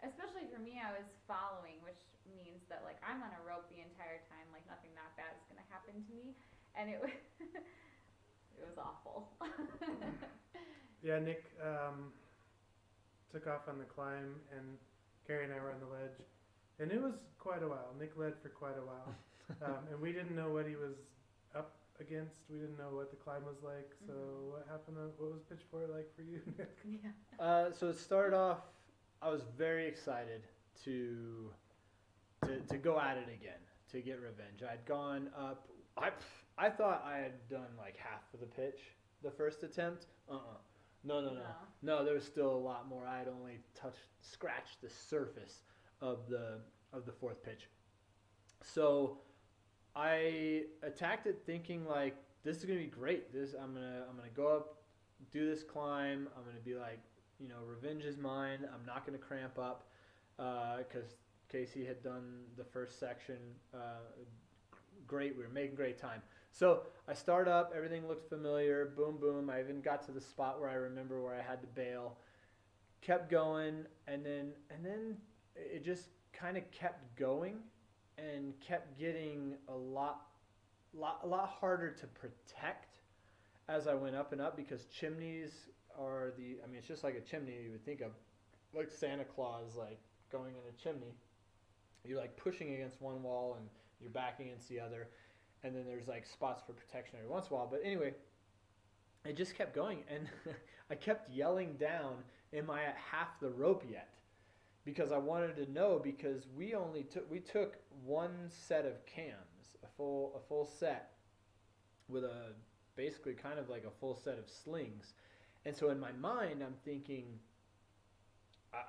Especially for me, I was following, which means that like I'm on a rope the entire time, like nothing that bad is gonna happen to me, and it was it was awful. Yeah, Nick took off on the climb, and Carrie and I were on the ledge, and it was quite a while. Nick led for quite a while, and we didn't know what he was up against. We didn't know what the climb was like. So what happened? What was pitch 4 like for you, Nick? Yeah. So it started off, I was very excited to go at it again, to get revenge. I'd gone up, I thought I had done like half of the pitch the first attempt. No, there was still a lot more. I had only scratched the surface of the 4th pitch. So I attacked it thinking like this is gonna be great. I'm gonna go up, do this climb. I'm gonna be like, revenge is mine. I'm not gonna cramp up, because Casey had done the first section. Great, we were making great time. So I start up, everything looked familiar. Boom, boom. I even got to the spot where I remember where I had to bail. Kept going, and then it just kind of kept going, and kept getting a lot harder to protect as I went up and up, because chimneys are it's just like a chimney you would think of, like Santa Claus, like going in a chimney. You're like pushing against one wall and you're backing against the other, and then there's like spots for protection every once in a while. But anyway, it just kept going, and I kept yelling down, am I at half the rope yet? Because I wanted to know, because we took one set of cams, a full set with a basically kind of like a full set of slings. And so in my mind I'm thinking,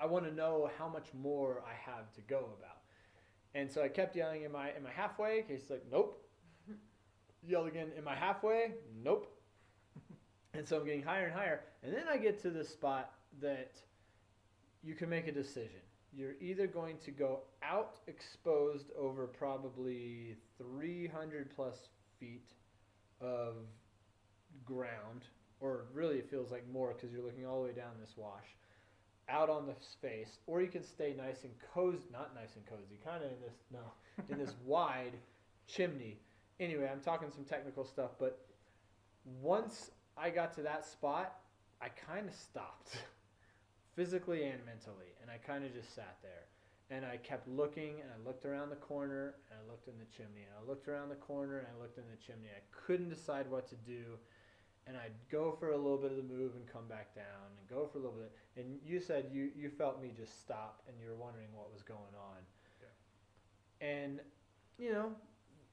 I want to know how much more I have to go about. And so I kept yelling, am I halfway? Casey's like, nope. Yell again, am I halfway? Nope. And so I'm getting higher and higher, and then I get to the spot that you can make a decision. You're either going to go out exposed over probably 300 plus feet of ground, or really it feels like more because you're looking all the way down this wash, out on the space, or you can stay nice and cozy, not nice and cozy, kind of in this wide chimney. Anyway, I'm talking some technical stuff, but once I got to that spot, I kind of stopped, physically and mentally, and I kind of just sat there. And I kept looking, and I looked around the corner, and I looked in the chimney, and I looked around the corner, and I looked in the chimney. I couldn't decide what to do, and I'd go for a little bit of the move and come back down, and go for a little bit. And you said you felt me just stop, and you were wondering what was going on. Yeah. And,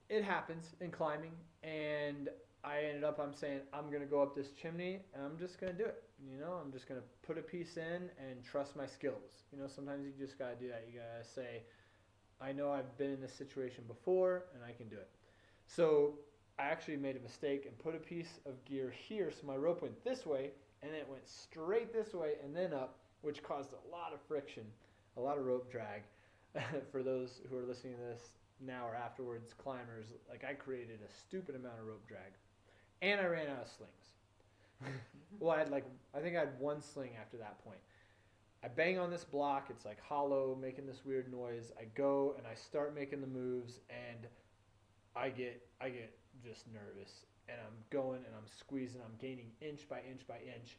it happens in climbing, and I ended up, I'm saying, I'm going to go up this chimney, and I'm just going to do it. I'm just going to put a piece in and trust my skills. Sometimes you just got to do that. You got to say, I know I've been in this situation before, and I can do it. So I actually made a mistake and put a piece of gear here, so my rope went this way, and then it went straight this way and then up, which caused a lot of friction, a lot of rope drag. For those who are listening to this now or afterwards, climbers, like I created a stupid amount of rope drag. And I ran out of slings. Well, I think I had one sling after that point. I bang on this block, it's like hollow, making this weird noise. I go and I start making the moves, and I get just nervous. And I'm going and I'm squeezing, I'm gaining inch by inch by inch.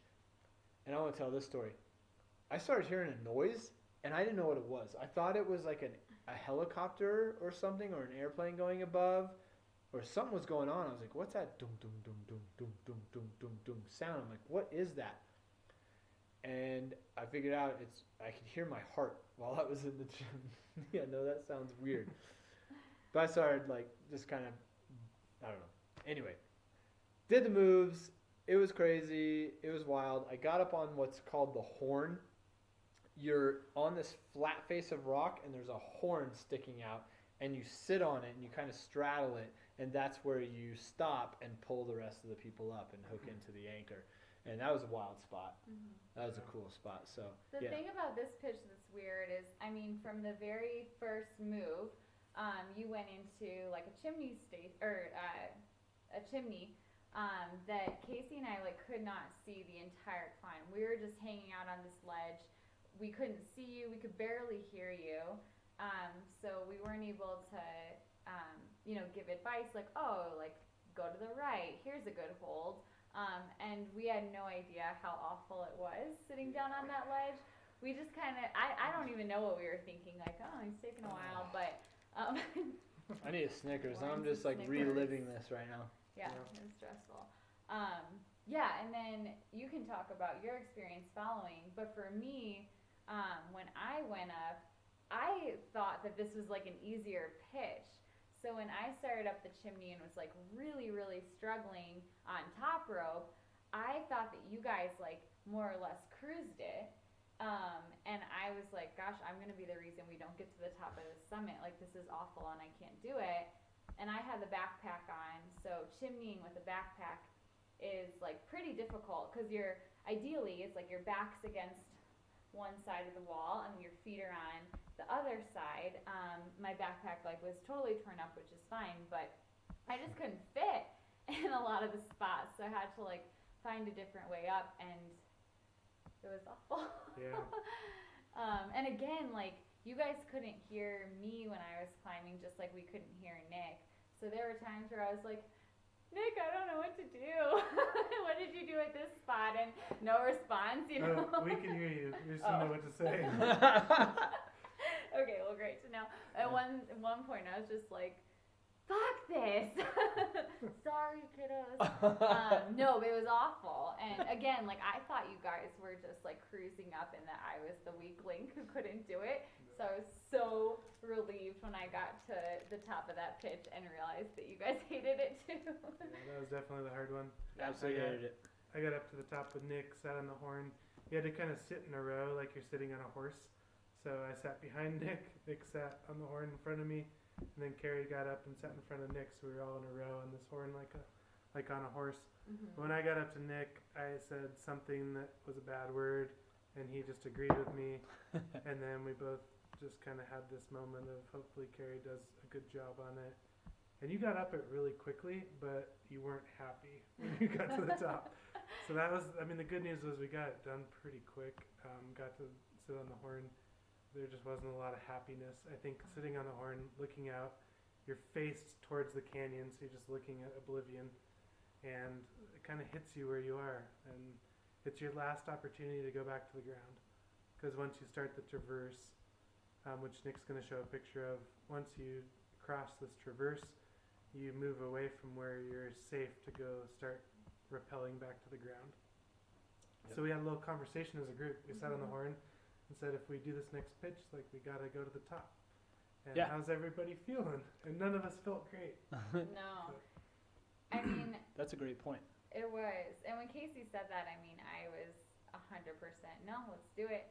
And I want to tell this story. I started hearing a noise, and I didn't know what it was. I thought it was like a helicopter or something, or an airplane going above, or something was going on. I was like, what's that doom, doom, doom, doom, doom, doom, doom, doom, doom sound? I'm like, what is that? And I figured out I could hear my heart while I was in the gym. Yeah, no, that sounds weird. But I started just kind of, I don't know. Anyway, did the moves. It was crazy. It was wild. I got up on what's called the horn. You're on this flat face of rock, and there's a horn sticking out, and you sit on it, and you kind of straddle it, and that's where you stop and pull the rest of the people up and hook into the anchor. And that was a wild spot. Mm-hmm. That was a cool spot. So the thing about this pitch that's weird is, from the very first move, you went into like a chimney a chimney that Casey and I could not see the entire climb. We were just hanging out on this ledge. We couldn't see you. We could barely hear you. So we weren't able to, give advice go to the right. Here's a good hold. And we had no idea how awful it was sitting down on that ledge. We just kind of, I don't even know what we were thinking. He's taking a while, but. I need a Snickers. I'm just reliving this right now. Yeah, it was stressful. Yeah, and then you can talk about your experience following. But for me, when I went up, I thought that this was an easier pitch. So when I started up the chimney and was really, really struggling on top rope, I thought that you guys more or less cruised it. And I was like, gosh, I'm going to be the reason we don't get to the top of the summit. This is awful and I can't do it. and I had the backpack on, so chimneying with a backpack is like pretty difficult because ideally it's like your back's against one side of the wall and your feet are on the other side. My backpack like was totally torn up, which is fine, but I just couldn't fit in a lot of the spots, so I had to like find a different way up, and it was awful. Yeah. And again, like you guys couldn't hear me when I was climbing, just like we couldn't hear Nick. So there were times where I was like, Nick, I don't know what to do. What did you do at this spot? And no response, you know. Oh, we can hear you. We just don't know what to say. Okay, well, great to know. At one point, I was just like, fuck this. Sorry, kiddos. No, but it was awful. And again, like I thought you guys were just like cruising up and that I was the weak link who couldn't do it. So I was so relieved when I got to the top of that pitch and realized that you guys hated it too. Yeah, that was definitely the hard one. Absolutely hated it. I got up to the top with Nick, sat on the horn. You had to kind of sit in a row like you're sitting on a horse. So I sat behind Nick. Nick sat on the horn in front of me. And then Carrie got up and sat in front of Nick, so we were all in a row on this horn like on a horse. Mm-hmm. When I got up to Nick, I said something that was a bad word, and he just agreed with me. And then we both just kind of had this moment of hopefully Carrie does a good job on it. And you got up it really quickly, but you weren't happy when you got to the top. So that was, the good news was we got it done pretty quick. Got to sit on the horn. There just wasn't a lot of happiness. I think sitting on the horn, looking out, you're faced towards the canyon, so you're just looking at oblivion, and it kind of hits you where you are, and it's your last opportunity to go back to the ground, because once you start the traverse, which Nick's going to show a picture of, once you cross this traverse, you move away from where you're safe to go start rappelling back to the ground. Yep. So we had a little conversation as a group. We sat on the horn and said, if we do this next pitch, like we gotta go to the top. And how's everybody feeling? And none of us felt great. No. I mean, that's a great point. It was. And when Casey said that, I was 100% no, let's do it.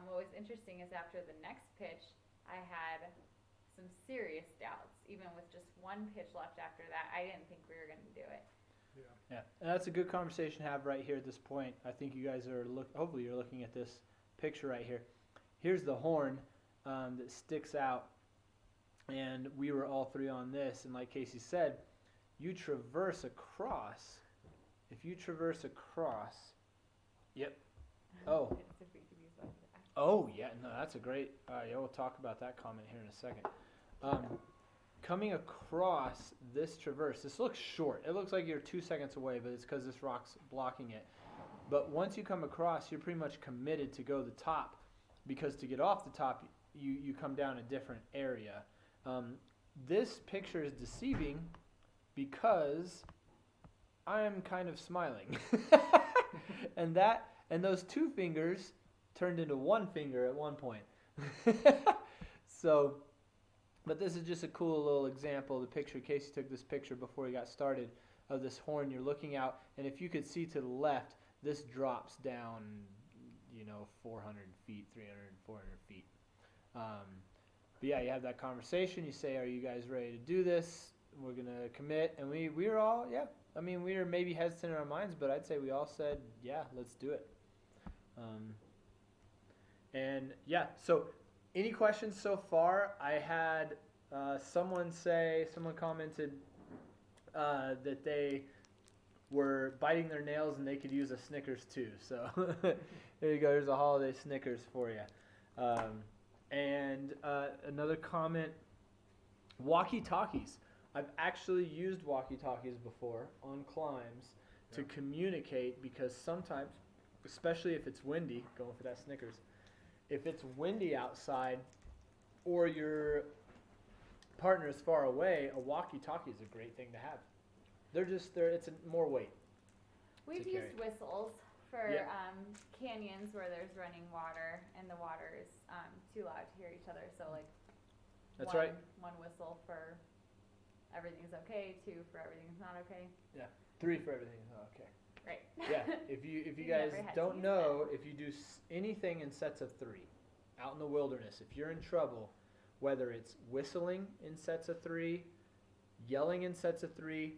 What was interesting is after the next pitch, I had some serious doubts. Even with just one pitch left after that, I didn't think we were going to do it. Yeah. And that's a good conversation to have right here at this point. I think you guys are hopefully you're looking at this picture right here. Here's the horn that sticks out, and we were all three on this, and like Casey said, you traverse across. If you traverse across, yep. Oh. Oh yeah, no, that's a great. Yeah, we'll talk about that comment here in a second. Coming across this traverse, this looks short. It looks like you're 2 seconds away, but it's because this rock's blocking it. But once you come across, you're pretty much committed to go to the top, because to get off the top, you come down a different area. This picture is deceiving because I'm kind of smiling. and those two fingers turned into one finger at one point. So, but this is just a cool little example of the picture. Casey took this picture before he got started of this horn. You're looking out, and if you could see to the left, this drops down, 400 feet, 300, 400 feet. But yeah, you have that conversation. You say, are you guys ready to do this? We're going to commit. And we were all, we were maybe hesitant in our minds, but I'd say we all said, yeah, let's do it. So any questions so far? I had someone commented that they were biting their nails and they could use a Snickers too. So there you go. There's a holiday Snickers for you. And another comment, walkie-talkies. I've actually used walkie-talkies before on climbs to communicate, because sometimes, especially if it's windy, going for that Snickers, if it's windy outside or your partner is far away, a walkie-talkie is a great thing to have. It's more weight. We've used whistles for canyons where there's running water and the water is too loud to hear each other. So that's right. One whistle for everything's okay, 2 for everything's not okay. Yeah, 3 for everything's not okay. Right. Yeah, if you guys don't know, if you do anything in sets of 3, out in the wilderness, if you're in trouble, whether it's whistling in sets of 3, yelling in sets of 3,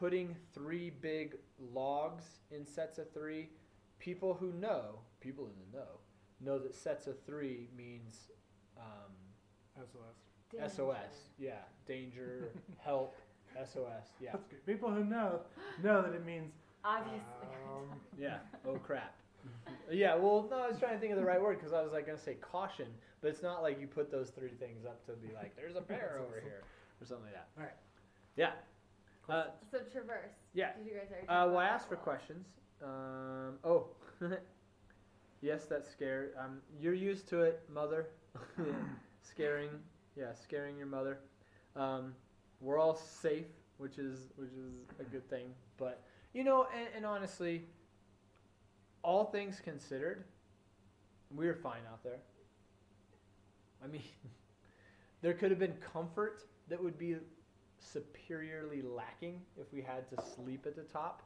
putting 3 big logs in sets of 3. People in the know that sets of 3 means SOS. SOS. Yeah, danger, help, SOS. Yeah. That's good. People who know that it means Obviously. Yeah. Oh crap. Yeah. Well, no, I was trying to think of the right word because I was like going to say caution, but it's not like you put those 3 things up to be like, there's a bear over here or something like that. All right. Yeah. So traverse. Yeah. Did you guys already? Well, I asked for questions. Yes, that's scary. You're used to it, mother. Scaring your mother. We're all safe, which is a good thing. But and honestly, all things considered, we were fine out there. I mean, there could have been comfort that would be superiorly lacking if we had to sleep at the top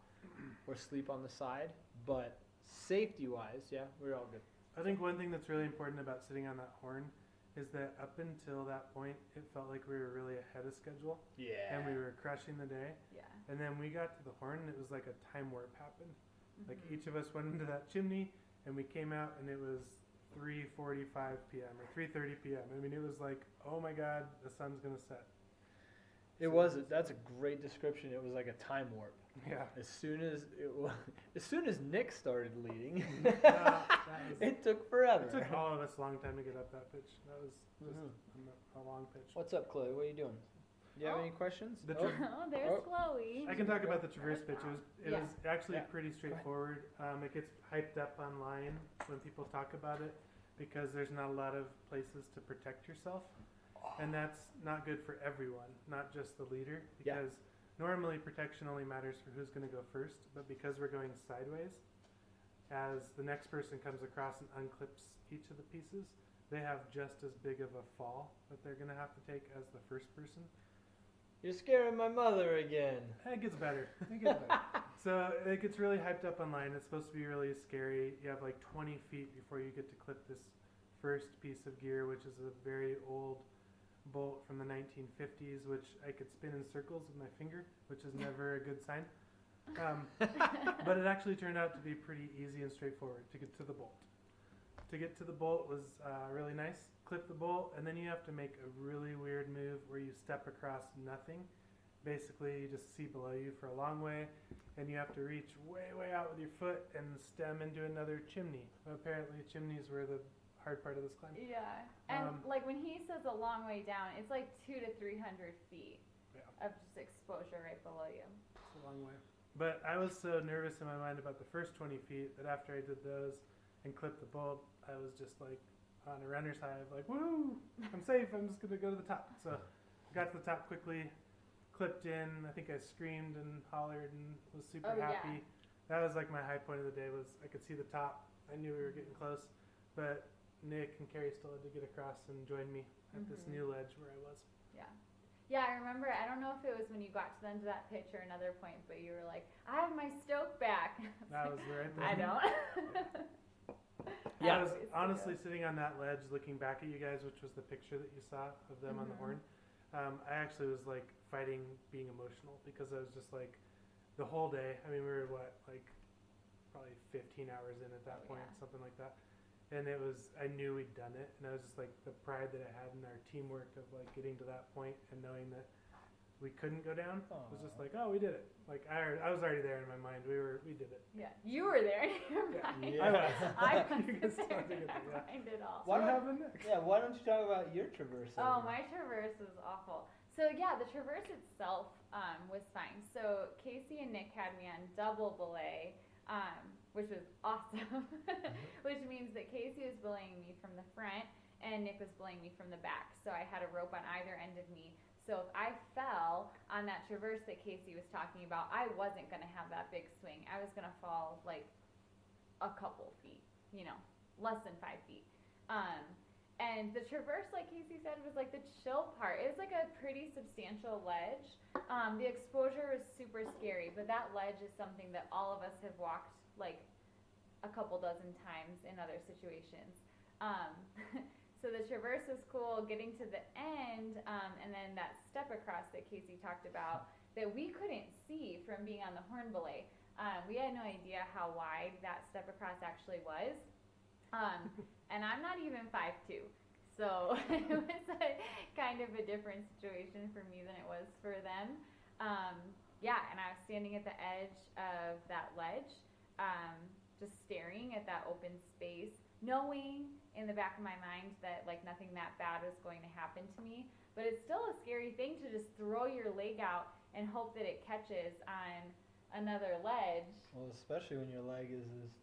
or sleep on the side, but safety-wise, yeah, we're all good. I think one thing that's really important about sitting on that horn is that up until that point, it felt like we were really ahead of schedule. Yeah. And we were crushing the day. Yeah. And then we got to the horn, and it was like a time warp happened. Mm-hmm. Like each of us went into that chimney, and we came out, and it was 3:45 p.m. or 3:30 p.m. I mean, it was like, oh my God, the sun's gonna set. That's a great description. It was like a time warp. Yeah. As soon as Nick started leading, It it took forever. took all of us a long time to get up that pitch. That was just a long pitch. What's up, Chloe? What are you doing? Do you have any questions? The Oh, there's Chloe. I can talk about the traverse pitch. It Yeah. was actually Yeah. pretty straightforward. It gets hyped up online when people talk about it because there's not a lot of places to protect yourself. And that's not good for everyone, not just the leader. Because normally protection only matters for who's going to go first. But because we're going sideways, as the next person comes across and unclips each of the pieces, they have just as big of a fall that they're going to have to take as the first person. You're scaring my mother again. It gets better. So it gets really hyped up online. It's supposed to be really scary. You have like 20 feet before you get to clip this first piece of gear, which is a very old bolt from the 1950s, which I could spin in circles with my finger, which is never a good sign. But it actually turned out to be pretty easy and straightforward to get to the bolt. To get to the bolt was really nice. Clip the bolt, and then you have to make a really weird move where you step across nothing. Basically, you just see below you for a long way, and you have to reach way, way out with your foot and stem into another chimney. Apparently, chimneys were the hard part of this climb. Yeah, and like when he says a long way down, it's like 200 to 300 feet of just exposure right below you. It's a long way. But I was so nervous in my mind about the first 20 feet that after I did those and clipped the bolt, I was just like on a runner's high of like, woo, I'm safe, I'm just going to go to the top. So I got to the top quickly, clipped in, I think I screamed and hollered and was super happy. Yeah. That was like my high point of the day was I could see the top. I knew we were getting close, but Nick and Carrie still had to get across and join me at this new ledge where I was. Yeah. Yeah, I remember, I don't know if it was when you got to the end of that pitch or another point, but you were like, I have my stoke back. That was right there. I don't. Yeah, I was honestly sitting on that ledge looking back at you guys, which was the picture that you saw of them on the horn. I actually was like fighting being emotional because I was just like the whole day. I mean, we were probably 15 hours in at that point, something like that. And it was, I knew we'd done it, and I was just like the pride that I had in our teamwork of like getting to that point and knowing that we couldn't go down. It was just like, oh, we did it. Like I was already there in my mind. We did it. Yeah, you were there in your mind. Yeah. I wasn't there in my mind at all. What happened next? Yeah, why don't you talk about your traverse? Oh, my traverse was awful. So yeah, the traverse itself was fine. So Casey and Nick had me on double belay, which was awesome. Which means that Casey was belaying me from the front and Nick was belaying me from the back. So I had a rope on either end of me. So if I fell on that traverse that Casey was talking about, I wasn't going to have that big swing. I was going to fall like a couple feet, less than 5 feet. And the traverse, like Casey said, was like the chill part. It was like a pretty substantial ledge. The exposure was super scary, but that ledge is something that all of us have walked like a couple dozen times in other situations. So the traverse was cool, getting to the end, and then that step across that Casey talked about that we couldn't see from being on the horn belay. We had no idea how wide that step across actually was. And I'm not even 5'2", so it was kind of a different situation for me than it was for them. Yeah, and I was standing at the edge of that ledge, just staring at that open space, knowing in the back of my mind that like nothing that bad was going to happen to me. But it's still a scary thing to just throw your leg out and hope that it catches on another ledge. Well, especially when your leg is as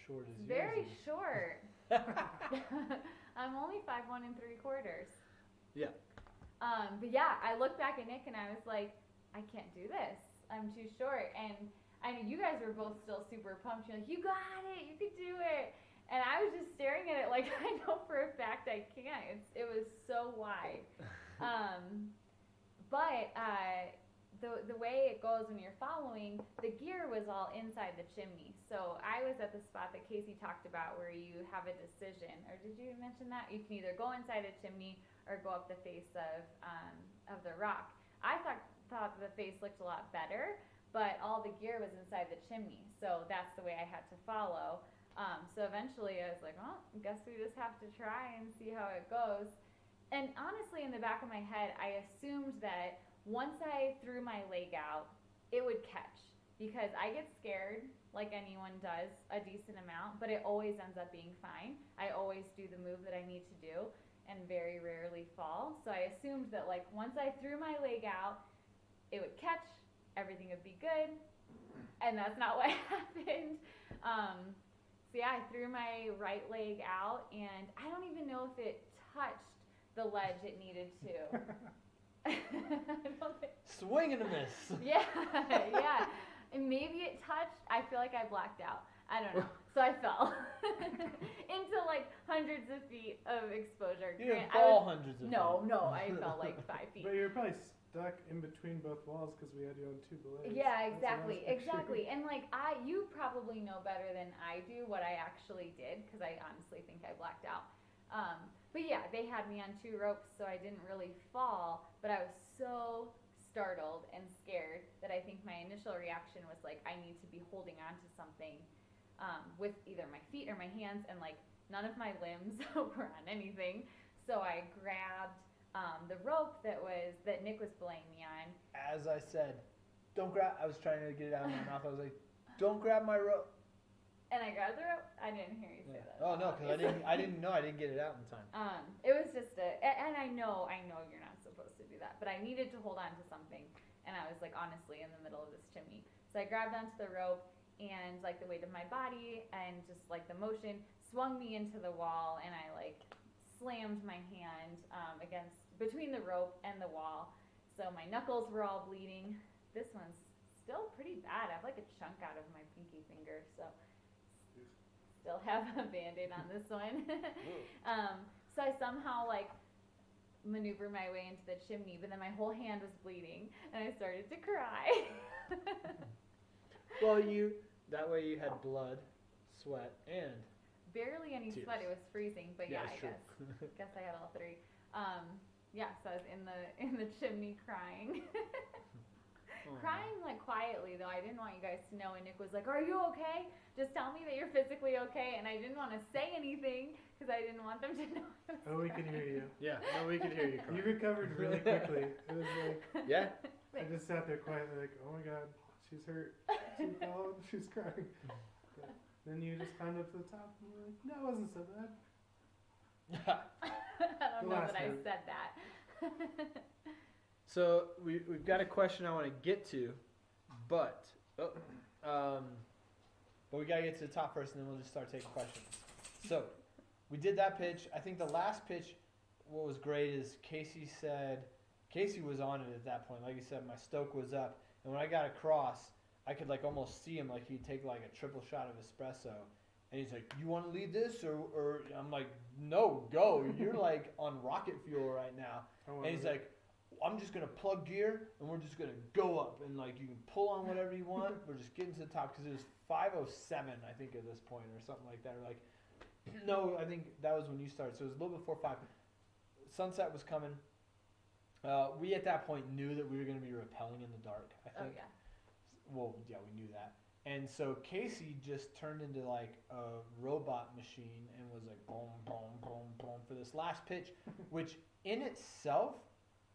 short as yours. Very short. I'm only 5'1" and 3/4. Yeah. But yeah, I looked back at Nick and I was like, I can't do this. I'm too short. And I mean, you guys were both still super pumped. You're like, you got it. You could do it. And I was just staring at it like, I know for a fact I can't. It was so wide. But the way it goes when you're following, the gear was all inside the chimney. So I was at the spot that Casey talked about where you have a decision. Or did you mention that? You can either go inside a chimney or go up the face of the rock. I thought the face looked a lot better, but all the gear was inside the chimney. So that's the way I had to follow. So eventually I was like, well, I guess we just have to try and see how it goes. And honestly, in the back of my head, I assumed that once I threw my leg out, it would catch. Because I get scared, like anyone does, a decent amount, but it always ends up being fine. I always do the move that I need to do and very rarely fall. So I assumed that like once I threw my leg out, it would catch, everything would be good. And that's not what happened. So yeah, I threw my right leg out, and I don't even know if it touched the ledge it needed to. I don't think. Swing and a miss. Yeah, yeah. And maybe it touched. I feel like I blacked out. I don't know. So I fell into like hundreds of feet of exposure. You didn't fall hundreds of feet. No, I fell like 5 feet. But you're probably stuck in between both walls because we had you on two belays. Yeah, exactly. And like you probably know better than I do what I actually did, because I honestly think I blacked out. But yeah, they had me on 2 ropes, so I didn't really fall, but I was so startled and scared that I think my initial reaction was like, I need to be holding on to something with either my feet or my hands, and like none of my limbs were on anything. So I grabbed the rope that Nick was belaying me on. As I said, don't grab. I was trying to get it out of my mouth. I was like, don't grab my rope. And I grabbed the rope. I didn't hear you say that. Oh no, because I didn't know. I didn't get it out in time. It was just and I know you're not supposed to do that, but I needed to hold on to something, and I was like honestly in the middle of this chimney. So I grabbed onto the rope, and like the weight of my body and just like the motion swung me into the wall, and I like slammed my hand between the rope and the wall. So my knuckles were all bleeding. This one's still pretty bad. I have like a chunk out of my pinky finger, so still have a Band-Aid on this one. So I somehow like maneuvered my way into the chimney, but then my whole hand was bleeding, and I started to cry. Well, that way you had blood, sweat, and barely any tears. sweat. It was freezing, but yeah, I true. guess I had all 3. Yeah, so I was in the chimney crying. Crying like quietly though. I didn't want you guys to know, and Nick was like, "Are you okay? Just tell me that you're physically okay." And I didn't want to say anything because I didn't want them to know. Oh, we could hear you. Yeah, no, we could hear you cry. You recovered really quickly. It was like, yeah. I just sat there quietly like, oh my god, she's hurt. She fell, she's crying. But then you just climbed up to the top and you're like, that wasn't so bad. I don't know that I said that. So we've got a question I want to get to, but we gotta get to the top first, and then we'll just start taking questions. So we did that pitch. I think the last pitch, what was great is Casey was on it at that point. Like you said, my stoke was up, and when I got across, I could like almost see him, like he'd take like a triple shot of espresso, and he's like, "You want to lead this, or?" I'm like, "No, go. You're like on rocket fuel right now." And he's like, "I'm just gonna plug gear, and we're just gonna go up, and like you can pull on whatever you want. We're just getting to the top," because it was 5:07, I think, at this point, or something like that. Or like No, I think that was when you started. So it was a little before 5. Sunset was coming. We at that point knew that we were going to be rappelling in the dark, I think. Oh, yeah. Well, yeah, we knew that. And so Casey just turned into like a robot machine and was like boom, boom, boom, boom for this last pitch, which in itself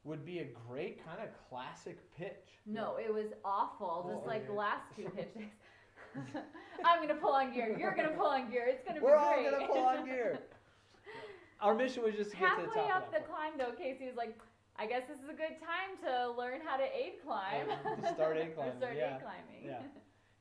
would be a great kind of classic pitch. No, it was awful, just Oh, like yeah. the last 2 pitches. I'm gonna pull on gear. You're gonna pull on gear. It's gonna be We're all great. going to pull on gear. Our mission was just to get to the Halfway top up of the that point. climb, though, Casey was like, "I guess this is a good time to learn how to aid climb." To start aid climbing, Or start yeah. aid climbing. Yeah.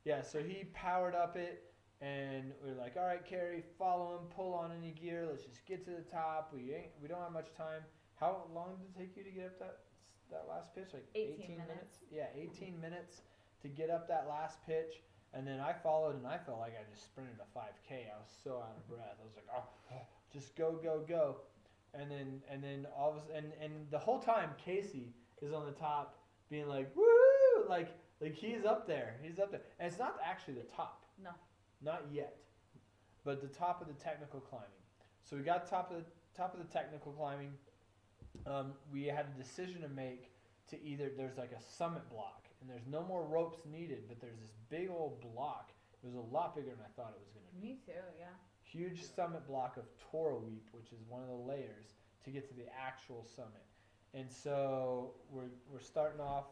Yeah, so he powered up it, and we were like, all right, Carrie, follow him, pull on any gear, let's just get to the top. We don't have much time. How long did it take you to get up that last pitch? Like 18 minutes. Yeah, 18 minutes to get up that last pitch. And then I followed, and I felt like I just sprinted a 5K. I was so out of breath. I was like, oh, just go, go, go. And then all of a sudden, and the whole time, Casey is on the top being like, woo, like he's up there. He's up there. And it's not actually the top. No. Not yet. But the top of the technical climbing. So we got top of the technical climbing. We had a decision to make to either, there's like a summit block, and there's no more ropes needed, but there's this big old block. It was a lot bigger than I thought it was going to be. Me too. Yeah. Huge summit block of Toro Weep, which is one of the layers to get to the actual summit. And so we're starting off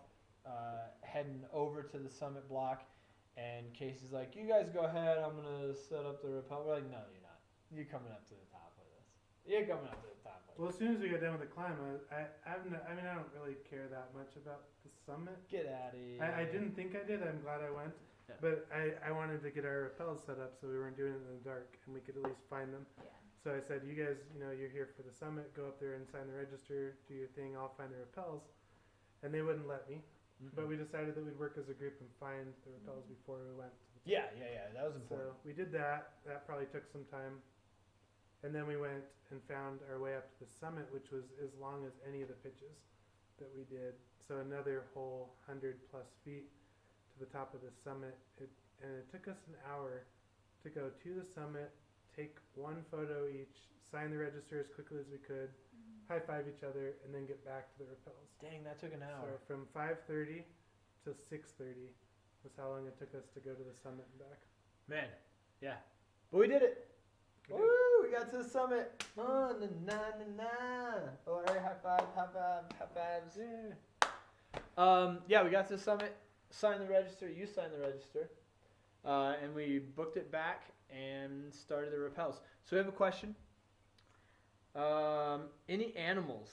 heading over to the summit block, and Casey's like, you guys go ahead, I'm going to set up the rappel. We're like, no, you're not. You're coming up to the top with us. You're coming up to the top with us. Well, as soon as we got done with the climb, I don't really care that much about the summit. Get out of here. I didn't think I did. I'm glad I went. Yeah. But I wanted to get our rappels set up so we weren't doing it in the dark and we could at least find them. Yeah. So I said, you guys, you're here for the summit. Go up there and sign the register. Do your thing. I'll find the rappels. And they wouldn't let me. But we decided that we'd work as a group and find the rappels before we went to the top. Yeah. That was important. So we did that. That probably took some time. And then we went and found our way up to the summit, which was as long as any of the pitches that we did. So another whole 100+ feet to the top of the summit. And it took us an hour to go to the summit, take one photo each, sign the register as quickly as we could, high five each other, and then get back to the rappels. Dang, that took an hour. So from 5:30 to 6:30 was how long it took us to go to the summit and back. Man, yeah. But we did it. We did. Woo! We got to the summit. Oh, Oh, all right, high five, high fives. Yeah. Yeah, we got to the summit. Signed the register. You signed the register. And we booked it back and started the rappels. So we have a question. Any animals?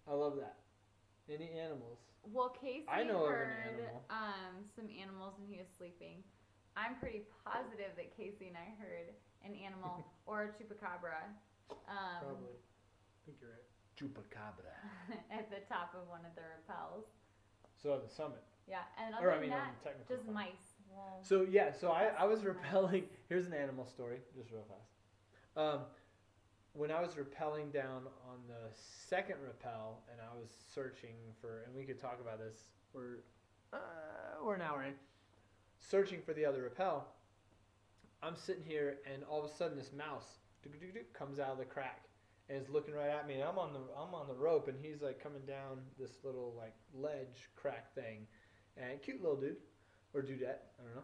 I love that. Any animals? Well, Casey I know of an heard animal. some animals when he was sleeping. I'm pretty positive that Casey and I heard an animal or a chupacabra Probably. I think you're right. Chupacabra. at the top of one of the rappels. So at the summit. Yeah, and Or other I mean, than on that, the technical just climb. mice. Well, So yeah, so I was Mice. rappelling. Here's an animal story, just real fast. When I was rappelling down on the second rappel, and I was searching for, and we could talk about this. We're an hour in, searching for the other rappel. I'm sitting here, and all of a sudden, this mouse comes out of the crack and is looking right at me. And I'm on the rope, and he's like coming down this little like ledge crack thing, and cute little dude. Or dudette, I don't know.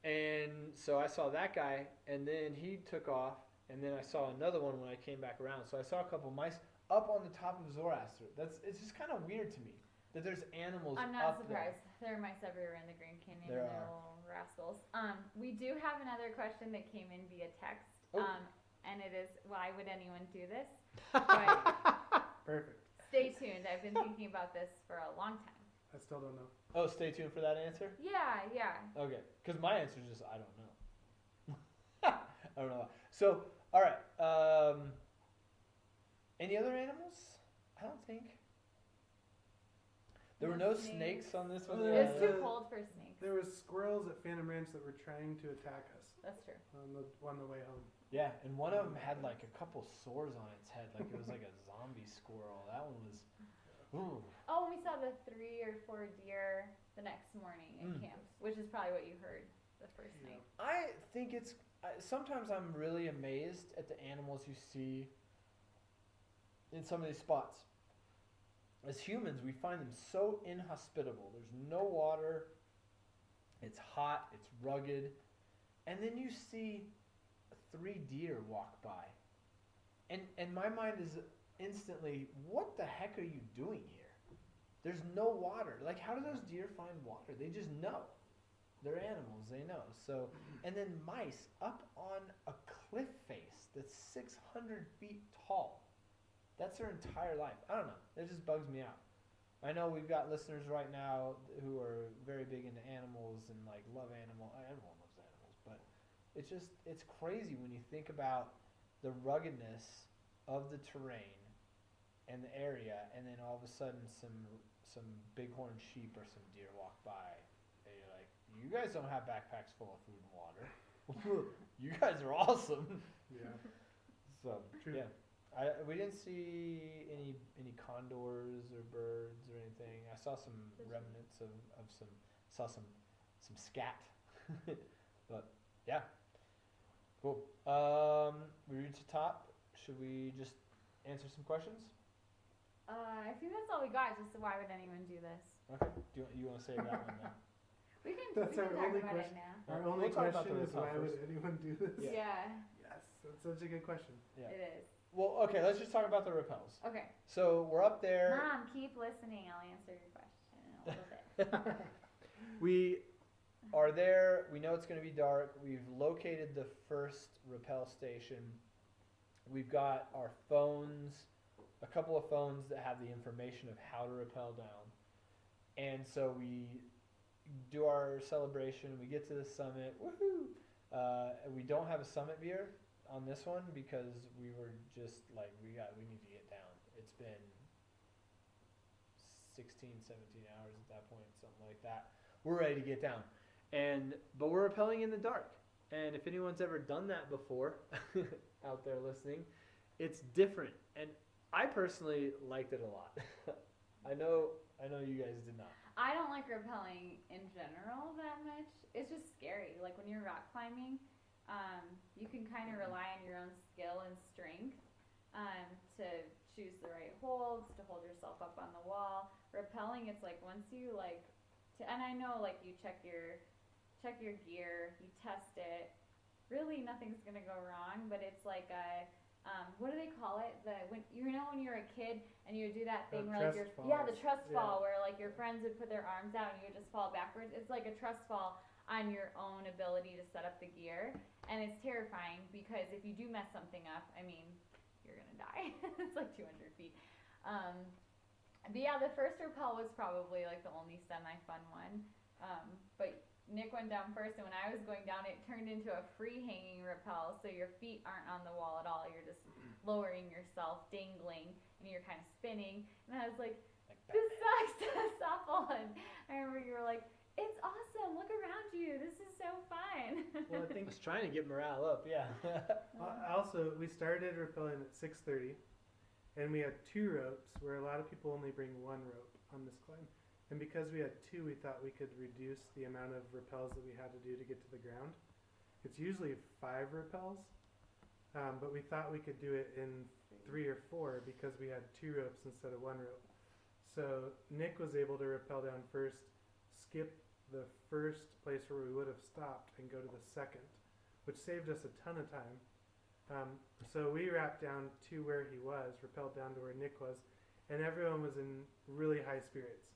And so I saw that guy, and then he took off, and then I saw another one when I came back around. So I saw a couple mice up on the top of Zoroaster. It's just kind of weird to me that there's animals I'm up not surprised. There are mice everywhere in the Grand Canyon. There and they're are. little rascals. We do have another question that came in via text. Oh. And it is, why would anyone do this? But Perfect. stay tuned. I've been thinking about this for a long time. I still don't know. Oh, stay tuned for that answer? Yeah. Okay, because my answer is just I don't know. I don't know. So, all right. Any other animals? I don't think. There were no snakes on this one. Yeah. It's too cold for snakes. There was squirrels at Phantom Ranch that were trying to attack us That's true. on the way home. Yeah, and one of them had like a couple sores on its head, like it was like a zombie squirrel. That one was. Ooh. Oh, we saw the 3 or 4 deer the next morning at Mm. camp, which is probably what you heard the first Yeah. night. I think it's sometimes I'm really amazed at the animals you see in some of these spots. As humans, we find them so inhospitable. There's no water. It's hot. It's rugged. And then you see 3 deer walk by. And my mind is instantly, what the heck are you doing here? There's no water. Like, how do those deer find water? They just know. They're animals. They know. So, and then mice up on a cliff face that's 600 feet tall. That's their entire life. I don't know. It just bugs me out. I know we've got listeners right now who are very big into animals and like love animals. Everyone loves animals, but it's crazy when you think about the ruggedness of the terrain and the area, and then all of a sudden some bighorn sheep or some deer walk by, and you're like, you guys don't have backpacks full of food and water. You guys are awesome. Yeah. So True. yeah. We didn't see any condors or birds or anything. I saw some remnants of some scat. But yeah. Cool. We reached the top. Should we just answer some questions? I think that's all we got. Just why would anyone do this? Okay. Do you want to say that one now? We can That's talk our about only it question. now. Our We'll only talk about question the is repel why would first. anyone do this? Yeah, Yes, that's such a good question. Yeah. it is. Well, okay. Let's just talk about the repels. Okay. So we're up there. Mom, keep listening. I'll answer your question in a little bit. We are there. We know it's going to be dark. We've located the first rappel station. We've got our phones, a couple of phones that have the information of how to rappel down. And so we do our celebration. We get to the summit. Woohoo! We don't have a summit beer on this one because we were just like, we need to get down. It's been 16, 17 hours at that point, something like that. We're ready to get down. But we're rappelling in the dark. And if anyone's ever done that before out there listening, it's different. And I personally liked it a lot. I know you guys did not. I don't like rappelling in general that much. It's just scary. Like when you're rock climbing, you can kind of rely on your own skill and strength to choose the right holds, to hold yourself up on the wall. Rappelling, it's like once you and I know like you check your gear, you test it. Really, nothing's gonna go wrong. But it's like what do they call it? When you're a kid and you would do that thing where like the trust fall where like your friends would put their arms out and you would just fall backwards. It's like a trust fall on your own ability to set up the gear, and it's terrifying because if you do mess something up, I mean, you're gonna die. It's like 200 feet. But yeah, the first rappel was probably like the only semi-fun one. But Nick went down first, and when I was going down, it turned into a free hanging rappel, so your feet aren't on the wall at all. You're just lowering yourself, dangling, and you're kind of spinning. And I was like this sucks. That's awful. And I remember you were like, it's awesome. Look around you. This is so fun. Well, I think it's trying to get morale up. Yeah. Also, we started rappelling at 6:30, and we had 2 ropes where a lot of people only bring 1 rope on this climb. And because we had 2, we thought we could reduce the amount of rappels that we had to do to get to the ground. It's usually 5 rappels, but we thought we could do it in 3 or 4 because we had 2 ropes instead of 1 rope. So Nick was able to rappel down first, skip the first place where we would have stopped, and go to the second, which saved us a ton of time. So we wrapped down to where he was, rappelled down to where Nick was, and everyone was in really high spirits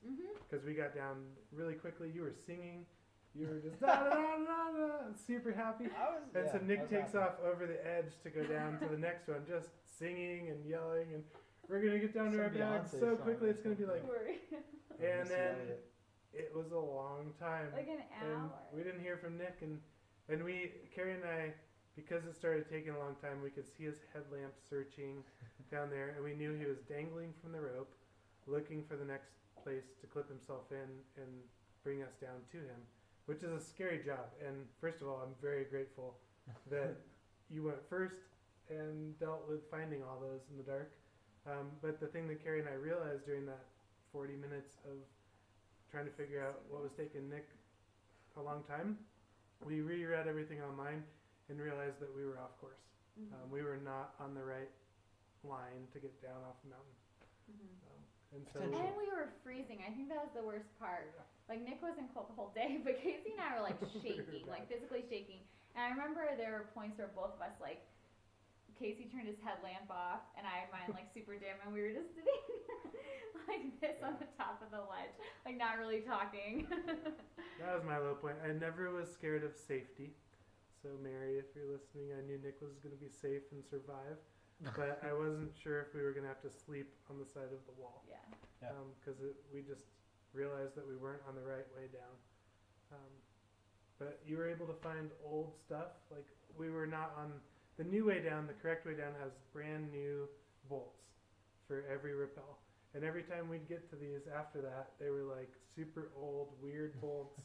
because we got down really quickly. You were singing, you were just da, da, da, da, da, super happy. So Nick takes off over the edge to go down to the next one, just singing and yelling, and we're gonna get down to our bags so quickly. It's gonna be like, and then it was a long time, like an hour. and we didn't hear from Nick, and Carrie and I, because it started taking a long time, we could see his headlamp searching down there, and we knew he was dangling from the rope, looking for the next place to clip himself in and bring us down to him, which is a scary job. And first of all, I'm very grateful that you went first and dealt with finding all those in the dark. But the thing that Carrie and I realized during that 40 minutes of trying to figure out what was taking Nick a long time, we reread everything online, and realized that we were off course. Mhm. We were not on the right line to get down off the mountain. Mhm. And so Potentially. And we were freezing. I think that was the worst part. Like Nick wasn't cold the whole day, but Casey and I were like shaking, like physically shaking. And I remember there were points where both of us like Casey turned his headlamp off and I had mine like super dim and we were just sitting like this on the top of the ledge, like not really talking. that was my low point. I never was scared of safety. So Mary, if you're listening, I knew Nick was going to be safe and survive. But I wasn't sure if we were going to have to sleep on the side of the wall. Yeah. Yeah. Because we just realized that we weren't on the right way down. But you were able to find old stuff. Like we were not on the new way down. The correct way down has brand new bolts for every rappel. And every time we'd get to these after that, they were like super old, weird bolts.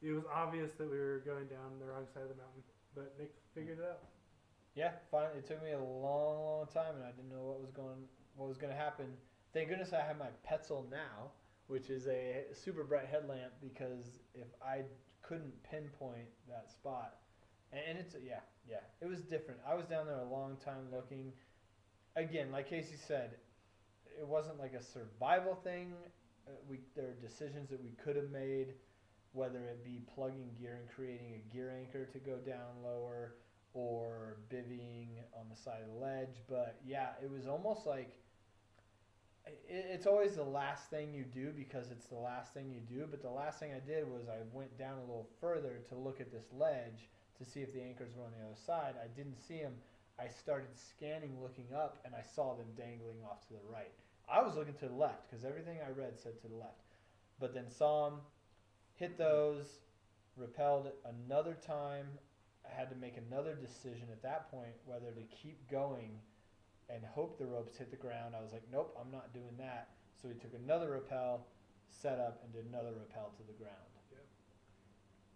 It was obvious that we were going down the wrong side of the mountain. But Nick figured it out. Yeah, finally, it took me a long, long time, and I didn't know what was going to happen. Thank goodness I have my Petzl now, which is a super bright headlamp, because if I couldn't pinpoint that spot, and it's it was different. I was down there a long time looking. Again, like Casey said, it wasn't like a survival thing. There are decisions that we could have made, whether it be plugging gear and creating a gear anchor to go down lower, or bivvying on the side of the ledge. But yeah, it was almost like it's always the last thing you do because it's the last thing you do. But the last thing I did was I went down a little further to look at this ledge to see if the anchors were on the other side. I didn't see them. I started scanning, looking up, and I saw them dangling off to the right. I was looking to the left because everything I read said to the left. But then saw them, hit those, rappelled another time. I had to make another decision at that point whether to keep going and hope the ropes hit the ground. I was like, nope, I'm not doing that. So we took another rappel, set up, and did another rappel to the ground.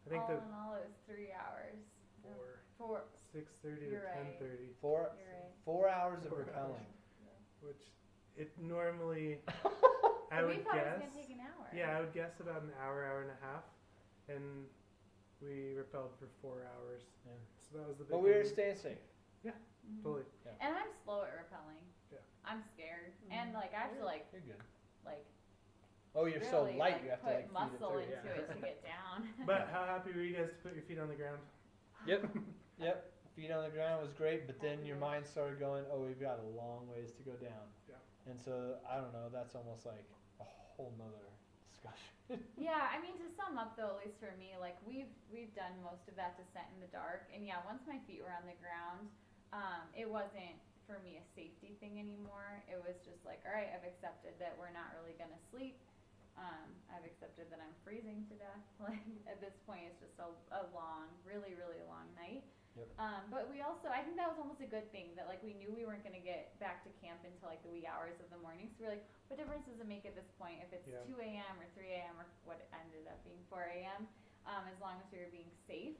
I think all in all, it was 3 hours. 4. 6:30 to You're right. 10:30, 4 hours of 4 rappelling. which it normally I We would thought guess. it was gonna take an hour. Yeah, I would guess about an hour, hour and a half, and we rappelled for 4 hours. Yeah. So that was the big. But we were thing. staying safe. Mhm. Totally. And I'm slow at rappelling. Yeah. I'm scared, and like I have to like You're good. Oh, you're so really, light, like, you have to put like feed muscle it into through. it to get down. But how happy were you guys to put your feet on the ground? Yep. Feet on the ground was great, but then your mind started going, oh, we've got a long ways to go down. Yeah. And so, I don't know, that's almost like a whole nother discussion. Yeah, I mean to sum up though, at least for me, like we've done most of that descent in the dark, and yeah, once my feet were on the ground, it wasn't for me a safety thing anymore. It was just like, all right, I've accepted that we're not really gonna sleep. I've accepted that I'm freezing to death. Like at this point, it's just a long, really, really long night. Yep. But we also, I think that was almost a good thing that like we knew we weren't gonna get back to camp until like the wee hours of the morning. So we're like, what difference does it make at this point if it's 2 a.m. or 3 a.m. or what it ended up being 4 a.m. As long as we were being safe.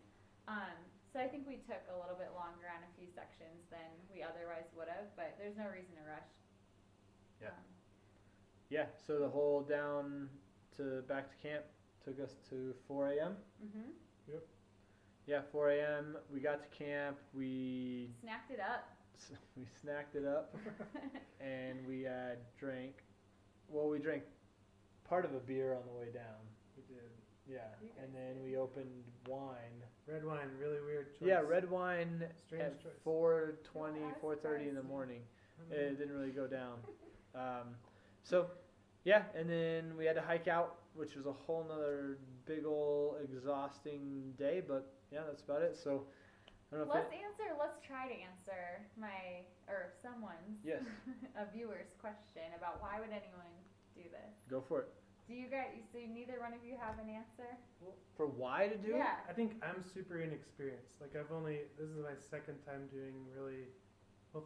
So I think we took a little bit longer on a few sections than we otherwise would have, but there's no reason to rush. Yeah. Yeah, so the whole down to back to camp took us to 4 a.m. Mhm. Yeah, 4 a.m. We got to camp. We Snacked it up. we snacked it up, and we drank. Well, we drank part of a beer on the way down. We did. Yeah, You guys and then did. we opened wine. Red wine, really weird choice. Yeah, red wine Strange at choice. 4:20, No, I was 4:30 in the surprised. morning. I don't know. It didn't really go down. So, yeah, and then we had to hike out, which was a whole nother big ol' exhausting day, but yeah, that's about it. So, I don't know if Let's try to answer someone's, Yes. a viewer's question about why would anyone do this? go for it. Do you guys, so neither one of you have an answer? For why to do it? Yeah. I think I'm super inexperienced. Like this is my second time doing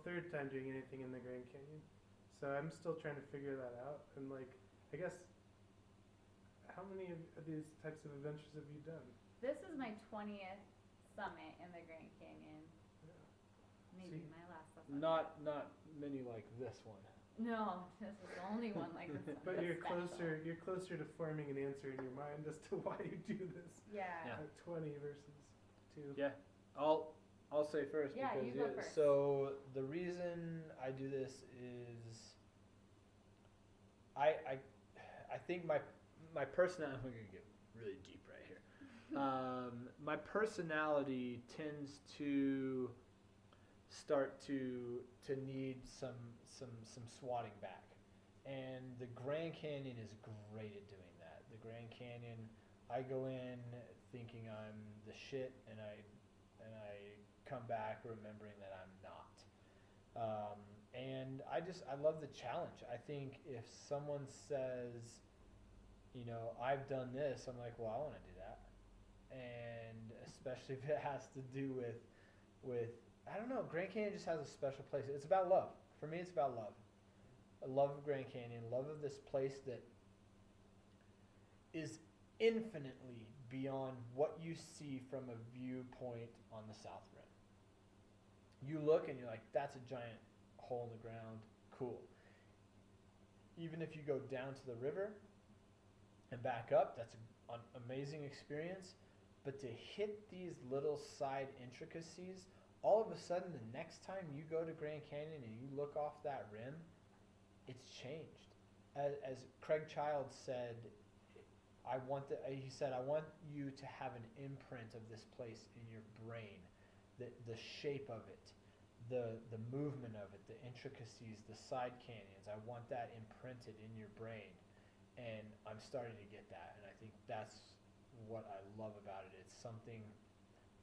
third time doing anything in the Grand Canyon. So I'm still trying to figure that out. And like, I guess, how many of these types of adventures have you done? This is my 20th summit in the Grand Canyon. Yeah. Maybe See- my last summit. Not many like this one. No, this is the only one like this one. But that's you're special. closer to forming an answer in your mind as to why you do this. Yeah. Yeah. Like 20 versus 2. Yeah. I'll say first. Yeah, because you go first. So the reason I do this is I think my personality. I'm gonna get really deep right here. My personality tends to start to need some swatting back, and the Grand Canyon is great at doing that. The Grand Canyon, I go in thinking I'm the shit, and I come back remembering that I'm not. And I love the challenge. I think if someone says, I've done this, I'm like, well, I want to do that, and especially if it has to do with I don't know. Grand Canyon just has a special place. It's about love. For me, it's about love. A love of Grand Canyon, love of this place that is infinitely beyond what you see from a viewpoint on the South Rim. You look and you're like, that's a giant hole in the ground. Cool. Even if you go down to the river and back up, that's an amazing experience. But to hit these little side intricacies, all of a sudden, the next time you go to Grand Canyon and you look off that rim, it's changed. As Craig Child said, he said, I want you to have an imprint of this place in your brain, the shape of it, the movement of it, the intricacies, the side canyons. I want that imprinted in your brain, and I'm starting to get that, and I think that's what I love about it. It's something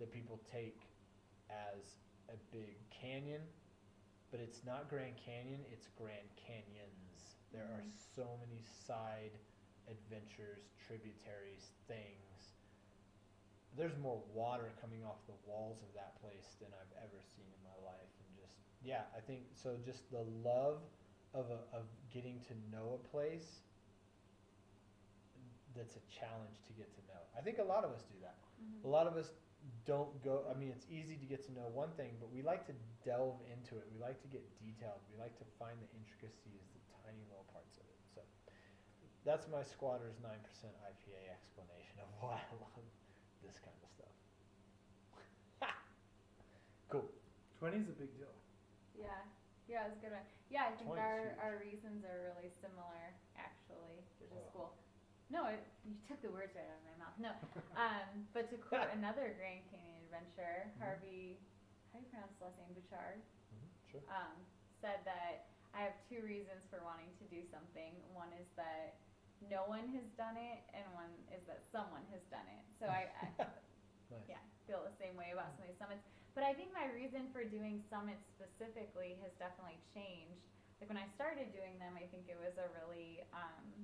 that people take as a big canyon, but it's not Grand Canyon, it's Grand Canyons. There are so many side adventures, tributaries, things. There's more water coming off the walls of that place than I've ever seen in my life, and I think so. Just the love of getting to know a place that's a challenge to get to know. I think a lot of us do that. A lot of us don't go. I mean, it's easy to get to know one thing, but we like to delve into it. We like to get detailed. We like to find the intricacies, the tiny little parts of it. So that's my Squatter's 9% IPA explanation of why I love this kind of stuff. Cool. 20 is a big deal. Yeah, it's a good one. Yeah, I think 20 is our reasons are really similar, actually, which is Wow. cool. No, you took the words right out of my mouth. No, but to quote another Grand Canyon adventurer, Harvey, how do you pronounce his last name? Bouchard, Sure. said that I have two reasons for wanting to do something. One is that no one has done it, and one is that someone has done it. So I Nice. feel the same way about some of these summits. But I think my reason for doing summits specifically has definitely changed. Like when I started doing them, I think it was a really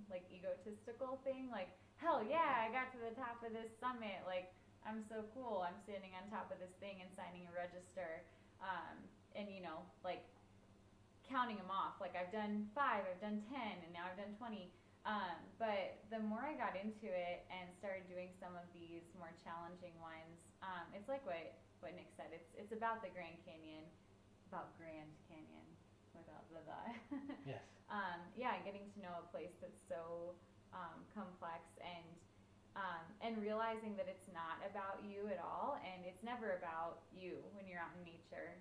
like egotistical thing. Like, hell yeah, I got to the top of this summit. Like, I'm so cool. I'm standing on top of this thing and signing a register. And like counting them off. Like I've done 5, I've done 10, and now I've done 20. But the more I got into it and started doing some of these more challenging ones, it's like what Nick said. It's about the Grand Canyon, about Grand Canyon. Without the Yes. getting to know a place that's so complex and realizing that it's not about you at all, and it's never about you when you're out in nature.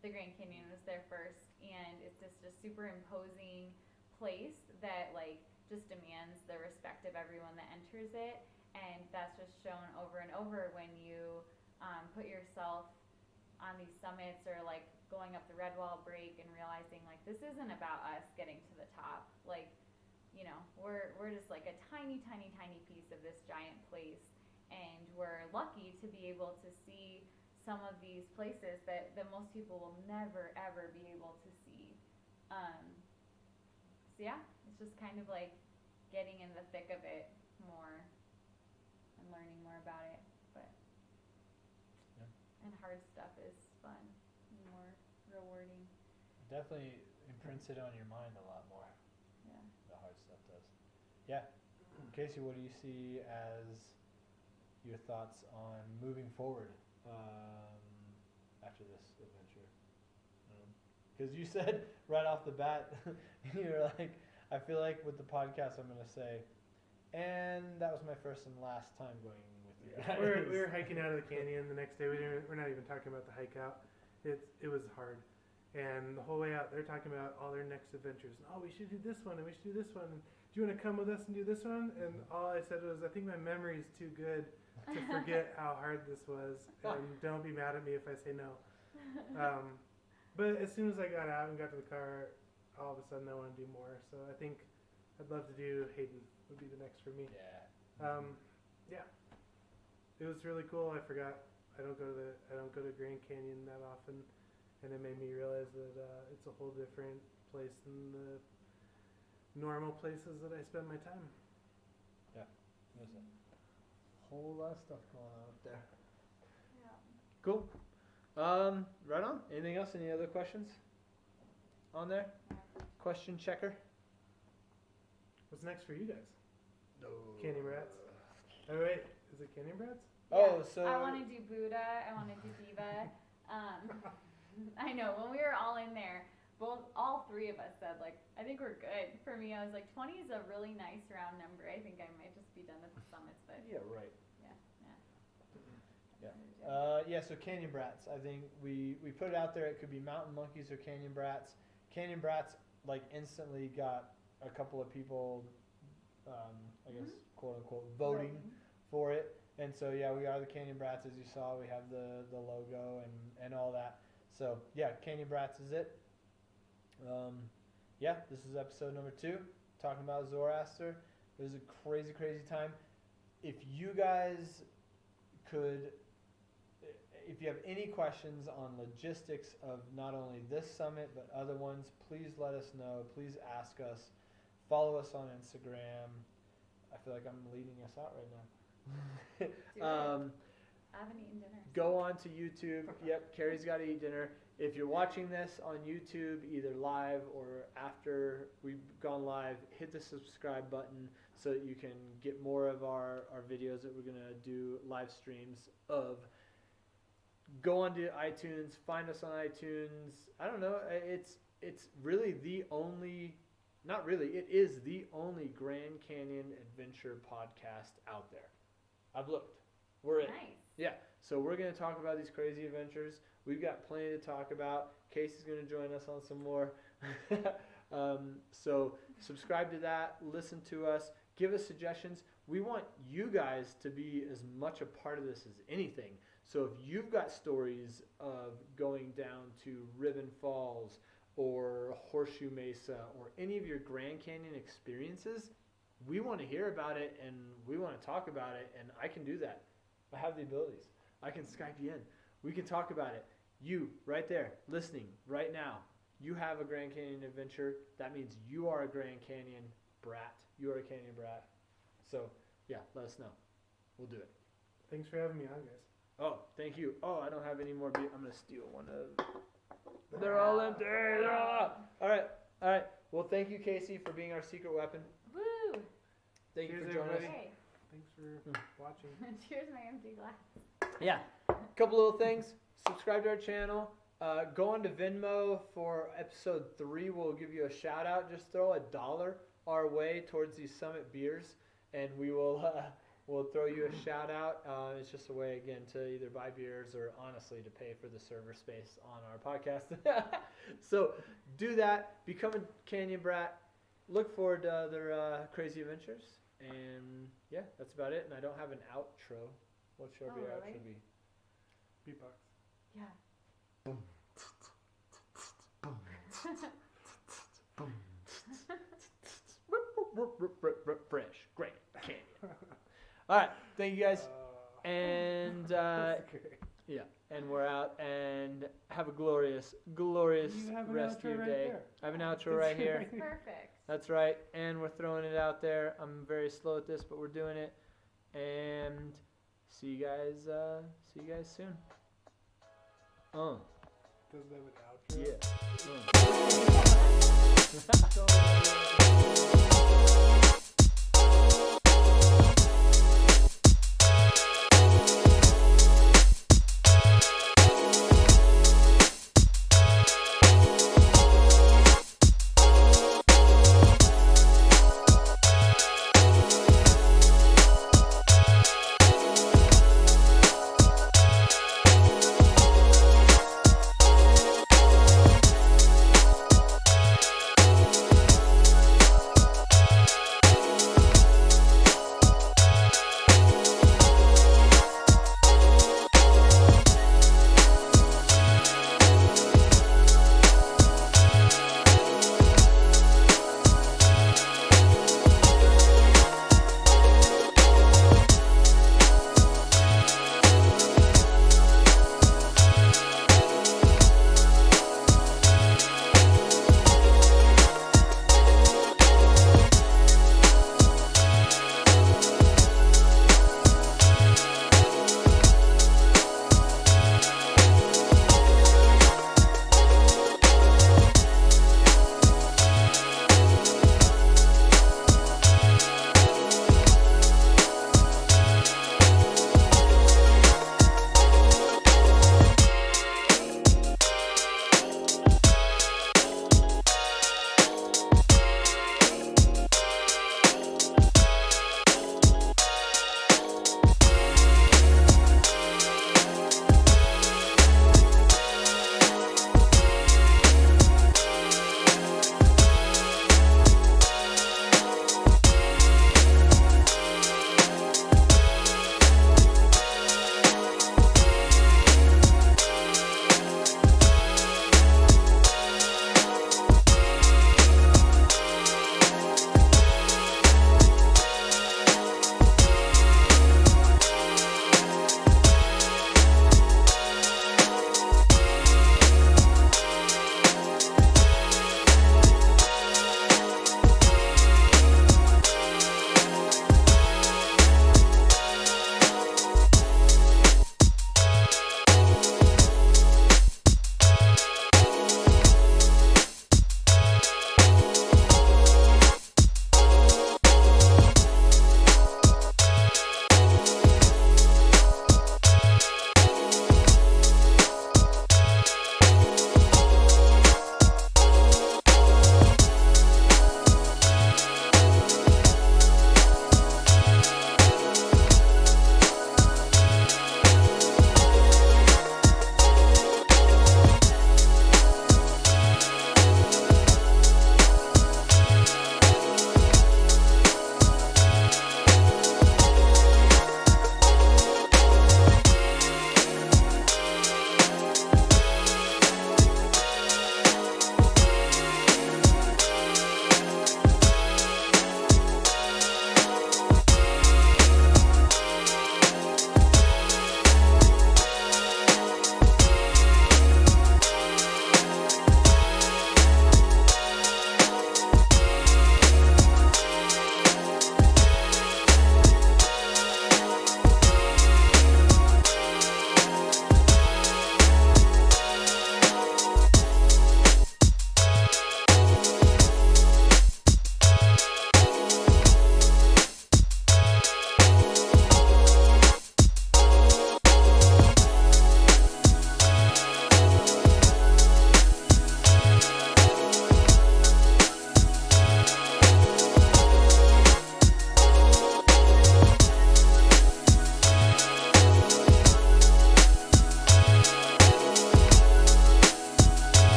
The Grand Canyon was there first, and it's just a super imposing place that like just demands the respect of everyone that enters it, and that's just shown over and over when you put yourself on these summits or like going up the red wall break and realizing like this isn't about us getting to the top. Like, we're just like a tiny piece of this giant place, and we're lucky to be able to see some of these places that most people will never ever be able to see. So yeah, it's just kind of like getting in the thick of it more and learning more about it. But and hard stuff is fun and more rewarding. Definitely imprints it on your mind a lot more. Yeah. The hard stuff does. Yeah. Casey, what do you see as your thoughts on moving forward after this adventure? Because you said right off the bat, you're like, I feel like with the podcast I'm going to say, and that was my first and last time going with We were hiking out of the canyon the next day. We're not even talking about the hike out. It was hard. And the whole way out, they're talking about all their next adventures. Oh, we should do this one, and we should do this one. Do you want to come with us and do this one? And all I said was, I think my memory is too good to forget how hard this was. And don't be mad at me if I say no. But as soon as I got out and got to the car, all of a sudden I want to do more. So I think I'd love to do Hayden. Would be the next for me. Yeah. It was really cool. I forgot I don't go to Grand Canyon that often. And it made me realize that it's a whole different place than the normal places that I spend my time. Yeah, there's a whole lot of stuff going on up there. Yeah. Cool. Right on. Anything else? Any other questions on there? Question checker. What's next for you guys? No. Canyon Brats. Oh wait, is it Canyon Brats? Oh, so I want to do Buddha. I want to do Diva. I know when we were all in there, all three of us said like, I think we're good. For me, I was like, 20 is a really nice round number. I think I might just be done with the summits, but yeah, right. yeah. So Canyon Brats. I think we put it out there. It could be Mountain Monkeys or Canyon Brats. Canyon Brats like instantly got a couple of people, I guess quote unquote voting for it. And so yeah, we are the Canyon Brats, as you saw. We have the logo and all that. So yeah, Canyon Brats is it. This is episode number 2, talking about Zoroaster. It was a crazy, crazy time. If you guys could, if you have any questions on logistics of not only this summit but other ones, please let us know. Please ask us. Follow us on Instagram. I feel like I'm leading us out right now. I haven't eaten dinner. Go on to YouTube. Yep, Carrie's got to eat dinner. If you're watching this on YouTube, either live or after we've gone live, hit the subscribe button so that you can get more of our videos that we're going to do live streams of. Go on to iTunes. Find us on iTunes. I don't know. It's really the only... Not really. It is the only Grand Canyon adventure podcast out there. I've looked. We're in. Nice. Yeah. So we're going to talk about these crazy adventures. We've got plenty to talk about. Casey's going to join us on some more. So subscribe to that. Listen to us. Give us suggestions. We want you guys to be as much a part of this as anything. So if you've got stories of going down to Ribbon Falls or Horseshoe Mesa or any of your Grand Canyon experiences, we want to hear about it and we want to talk about it, and I can do that. I have the abilities. I can Skype you in. We can talk about it. You, right there, listening right now, you have a Grand Canyon adventure. That means you are a Grand Canyon brat. You are a Canyon brat. So, yeah, let us know. We'll do it. Thanks for having me on, guys. Oh, thank you. Oh, I don't have any more beer. I'm going to steal one of... They're all empty. They're all out. All right. Well, thank you, Casey, for being our secret weapon. Woo! Thank Cheers, you for joining everybody. us. Hey. Thanks for watching. Cheers, my empty glass. Yeah. Couple little things. Subscribe to our channel. Go on to Venmo for episode 3. We'll give you a shout out. Just throw $1 our way towards these Summit beers, and we will we'll throw you a shout out. It's just a way again to either buy beers or honestly to pay for the server space on our podcast. So do that. Become a Canyon Brat. Look forward to other crazy adventures. And yeah, that's about it. And I don't have an outro. What should our really? outro be? Beatbox. Yeah. Boom. Fresh, Grand Canyon. All right, thank you guys, and yeah, and we're out. And have a glorious rest of your day. I have an outro right here. Perfect. That's right, and we're throwing it out there. I'm very slow at this, but we're doing it. And see you guys soon. Does that have an outro? Yeah.